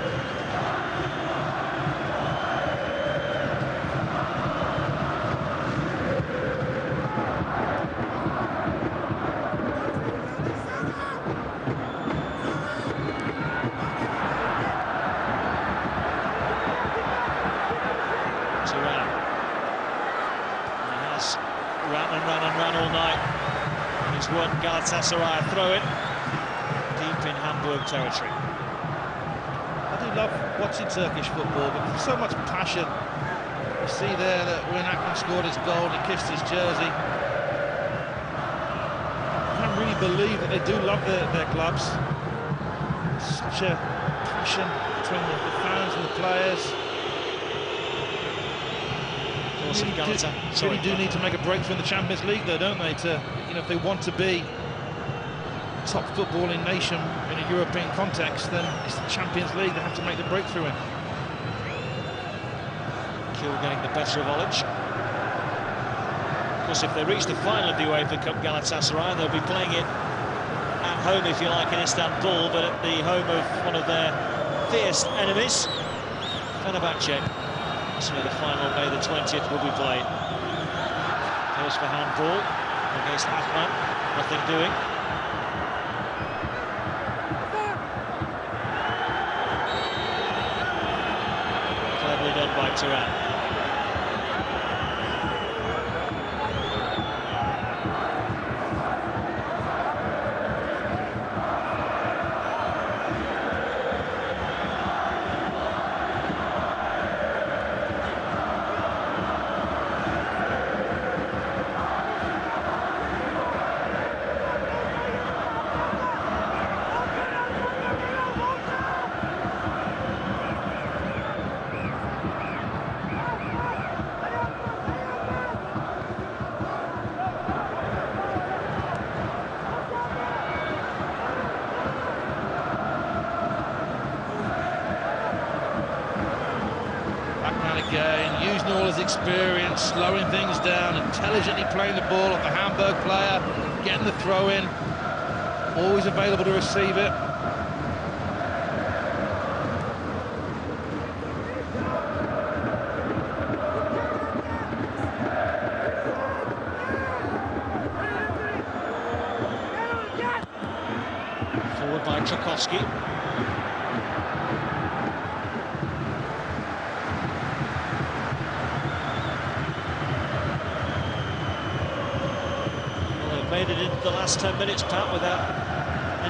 Ran all night. He's won Galatasaray throw-in deep in Hamburg territory. I do love watching Turkish football, but there's so much passion. You see there that when Akman scored his goal, he kissed his jersey. I can't really believe that they do love their clubs. Such a passion between the fans and the players. Really do need to make a breakthrough in the Champions League, though, don't they? To, you know, if they want to be top footballing nation in a European context, then it's the Champions League they have to make the breakthrough in. Kiel getting the better of Olic. Of course, if they reach the final of the UEFA Cup, Galatasaray, they'll be playing it at home, if you like, in Istanbul, but at the home of one of their fierce enemies, Fenerbahce. So the final May the 20th will be played. Goes for handball against Akman. Nothing doing. Cleverly done by Turan. Again, using all his experience, slowing things down, intelligently playing the ball off the Hamburg player, getting the throw in, always available to receive it. Forward by Tchaikovsky. Made it into the last 10 minutes, Pat, without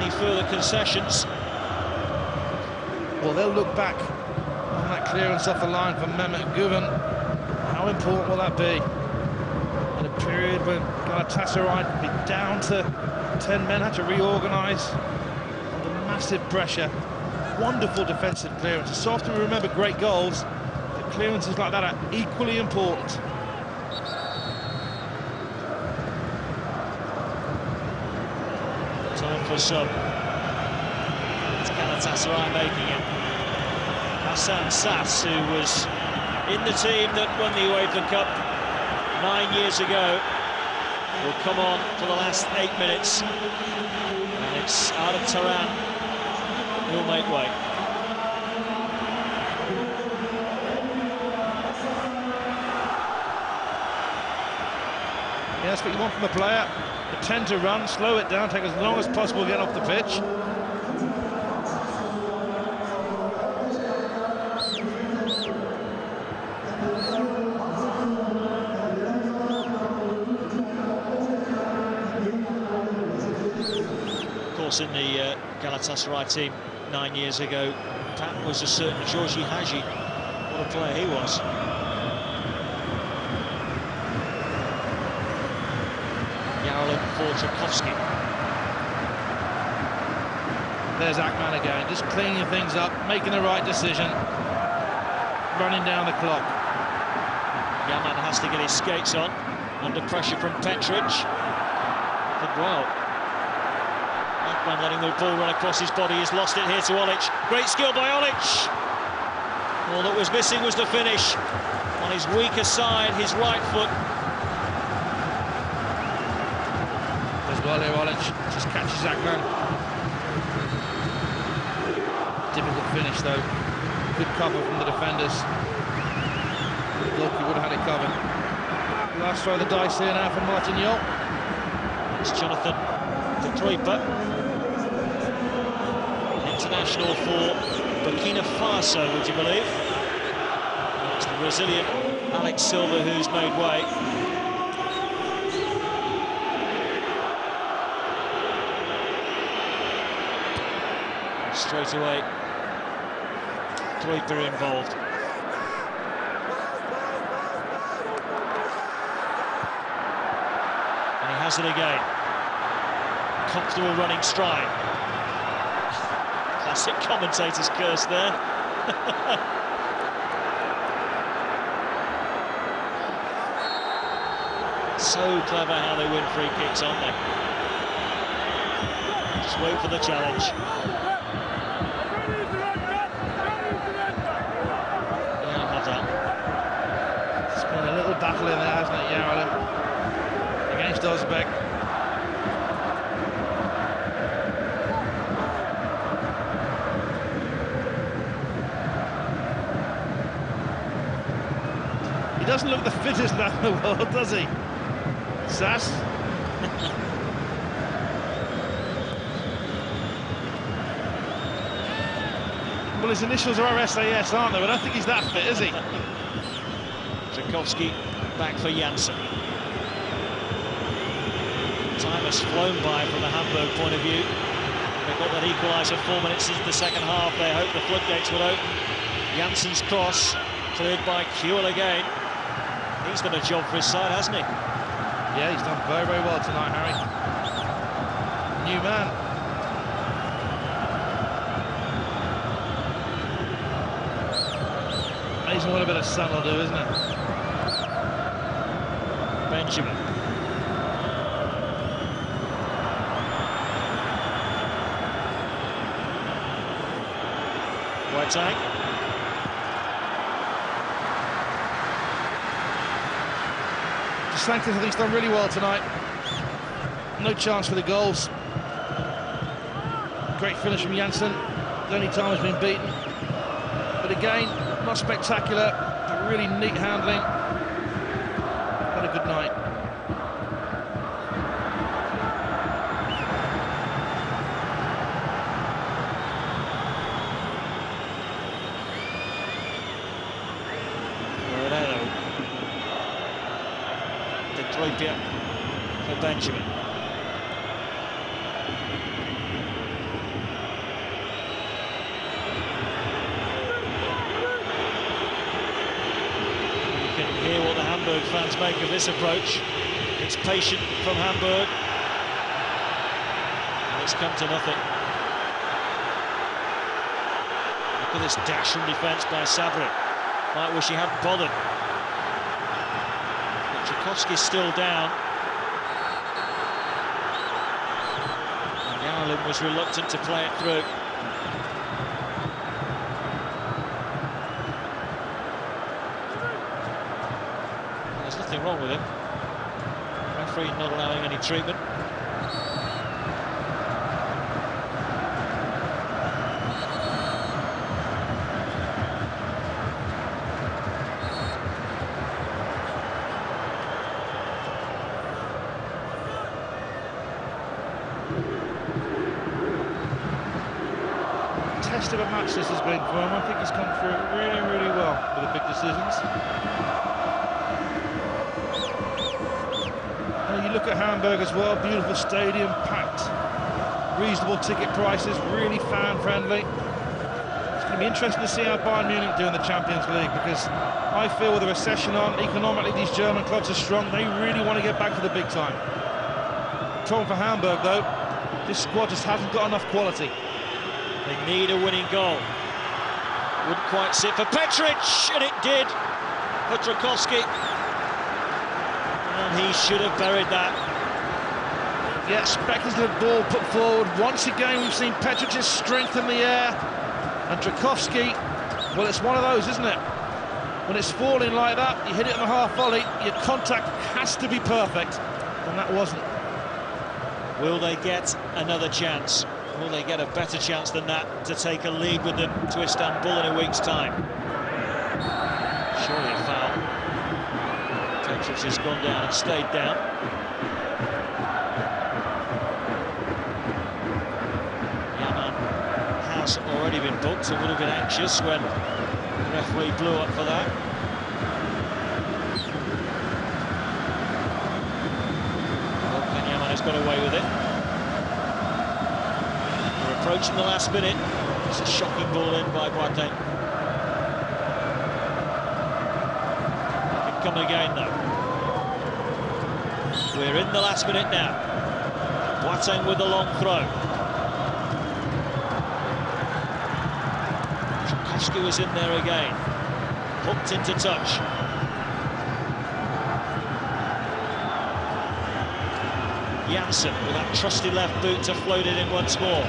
any further concessions. Well, they'll look back on that clearance off the line from Mehmet Guven. How important will that be? In a period when Galatasaray would be down to 10 men, had to reorganise under massive pressure. Wonderful defensive clearance. So often we remember great goals, but clearances like that are equally important. Time for sub. It's Galatasaray making it. Hassan Sass, who was in the team that won the UEFA Cup 9 years ago, will come on for the last 8 minutes. And it's Arda Turan who'll make way. Yeah, that's what you want from a player. Tend to run, slow it down, take as long as possible to get off the pitch. Of course, in the Galatasaray team 9 years ago, Pat was a certain Georgi Hagi. What a player he was. For Tchaikovsky. There's Akman again, just cleaning things up, making the right decision, running down the clock. Yaman has to get his skates on, under pressure from Petric. Did well. Akman letting the ball run across his body, he's lost it here to Olic. Great skill by Olic. All that was missing was the finish. On his weaker side, his right foot. As well here, Olic just catches that man. Difficult finish though. Good cover from the defenders. Look, he would have had it covered. Last throw of the dice here now from Martin Yol. It's Jonathan de Troyper, international for Burkina Faso, would you believe? It's the Brazilian Alex Silva who's made way. Straight away, Troyper involved. And he has it again. Comfortable running stride. Classic commentator's curse there. So clever how they win free kicks, aren't they? Just wait for the challenge. Yeah, I'll have that. It's been a little battle in there, hasn't it, Yarrell? Against Ozbek. He doesn't look the fittest man in the world, does he? Sass. Well, his initials are SAS, aren't they? But I don't think he's that fit, is he? Tchaikovsky back for Janssen. Time has flown by from the Hamburg point of view. They got that equaliser 4 minutes into the second half. They hope the floodgates will open. Janssen's cross cleared by Kuhl again. He's done a job for his side, hasn't he? Yeah, he's done very, very well tonight, Harry. New man. Amazing what a bit of sun will do, isn't it? Benjamin. Boateng. Setanta, I think, he's done really well tonight. No chance for the goals. Great finish from Janssen. The only time he's been beaten. But again, not spectacular, but really neat handling. Had a good night. Troyper for Benjamin. You can hear what the Hamburg fans make of this approach. It's patient from Hamburg. And it's come to nothing. Look at this dash from defence by Sabri. Might wish he hadn't bothered. Tchaikovsky's still down. And Yarlin was reluctant to play it through. There's nothing wrong with him. Referee not allowing any treatment. Test of a match this has been for him. I think he's come through it really, really well with the big decisions. And you look at Hamburg as well, beautiful stadium, packed, reasonable ticket prices, really fan-friendly. It's going to be interesting to see how Bayern Munich do in the Champions League, because I feel with the recession on, economically these German clubs are strong. They really want to get back to the big time. Problem for Hamburg though, this squad just hasn't got enough quality. They need a winning goal. Wouldn't quite sit for Petric, and it did for Tchaikovsky. And he should have buried that. Yeah, speculative ball put forward. Once again, we've seen Petric's strength in the air. And Tchaikovsky Well, it's one of those, isn't it? When it's falling like that, you hit it in the half volley, your contact has to be perfect, and that wasn't. Will they get another chance? Will they get a better chance than that to take a lead with them to Istanbul in a week's time? Surely a foul. Tetric has gone down and stayed down. Yaman has already been booked and would have been anxious when the referee blew up for that. Well, Yaman has got away with it. We're approaching the last minute. It's a shocking ball in by Boateng. It can come again though. We're in the last minute now. Boateng with the long throw. Tchaikovsky was in there again. Hooked into touch. Janssen with that trusty left boot to float it in once more.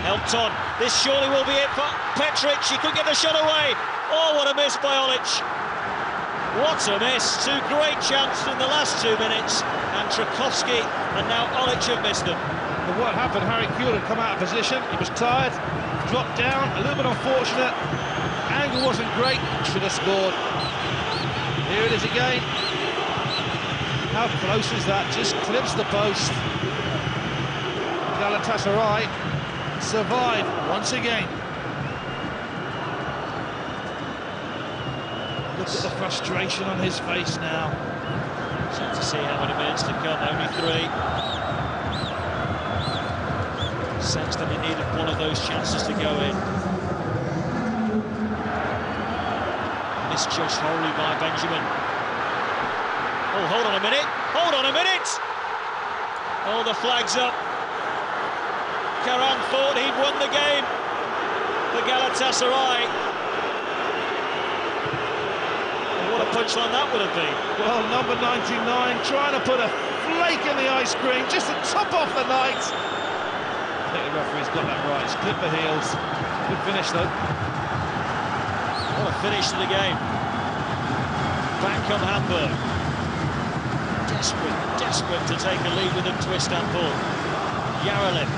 Helped on. This surely will be it for Petric. He could get the shot away. Oh, what a miss by Olic. What a miss. Two great chances in the last 2 minutes. And Tchaikovsky and now Olic have missed them. But what happened, Harry Kewell had come out of position. He was tired, dropped down, a little bit unfortunate. Angle wasn't great, should have scored. Here it is again. How close is that? Just clips the post. Galatasaray survive once again. Look at the frustration on his face now. Sad to see how many minutes to come, only 3. Sense that he needed one of those chances to go in. Misjudged wholly by Benjamin. Oh, hold on a minute! Hold on a minute! Oh, the flag's up. Karan thought he'd won the game for Galatasaray. What a punchline that would have been. Well, number 99 trying to put a flake in the ice cream just to top off the night. I think the referee's got that right. It's clip the heels. Good finish though. What a finish to the game. Back come Hamburg. Desperate to take a lead with them to Istanbul. Yarelin.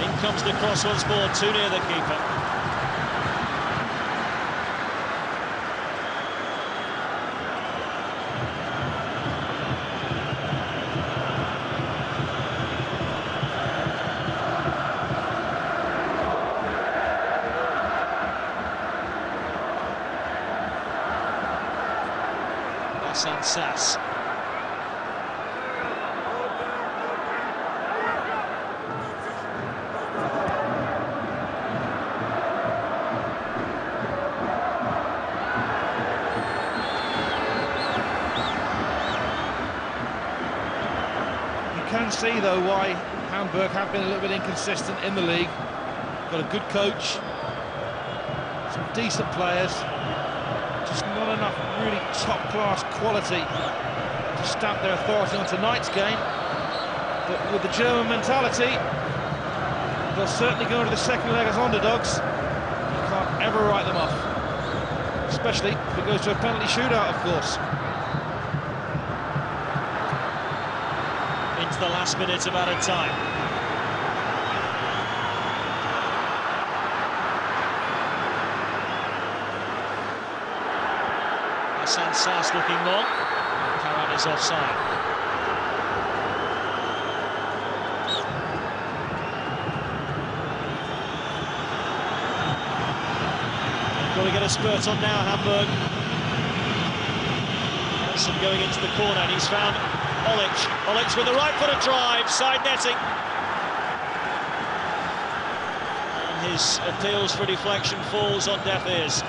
In comes the cross once more, too near the keeper. Hassan Sass. You can see though why Hamburg have been a little bit inconsistent in the league. Got a good coach, some decent players, just not enough really top-class quality to stamp their authority on tonight's game. But with the German mentality, they'll certainly go into the second leg as underdogs. You can't ever write them off, especially if it goes to a penalty shootout, of course. Into the last minute of added time. Hassan Sass looking long. Karan is offside. Got to get a spurt on now, Hamburg. Nelson going into the corner and he's found Olic. Olic with the right footer drive, side netting. And his appeals for deflection falls on deaf ears.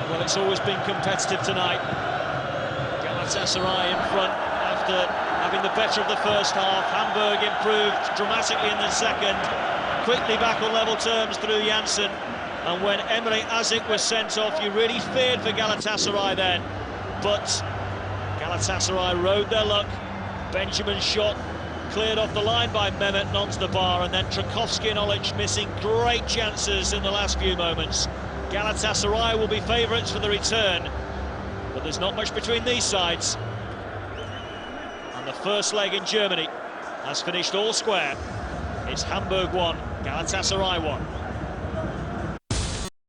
Well, it's always been competitive tonight. Galatasaray in front after having the better of the first half. Hamburg improved dramatically in the second. Quickly back on level terms through Janssen. And when Emre Azic was sent off, you really feared for Galatasaray then. But Galatasaray rode their luck. Benjamin's shot cleared off the line by Mehmet and onto the bar, and then Trakowski and Olic missing great chances in the last few moments. Galatasaray will be favourites for the return, but there's not much between these sides. And the first leg in Germany has finished all square. It's Hamburg 1, Galatasaray 1.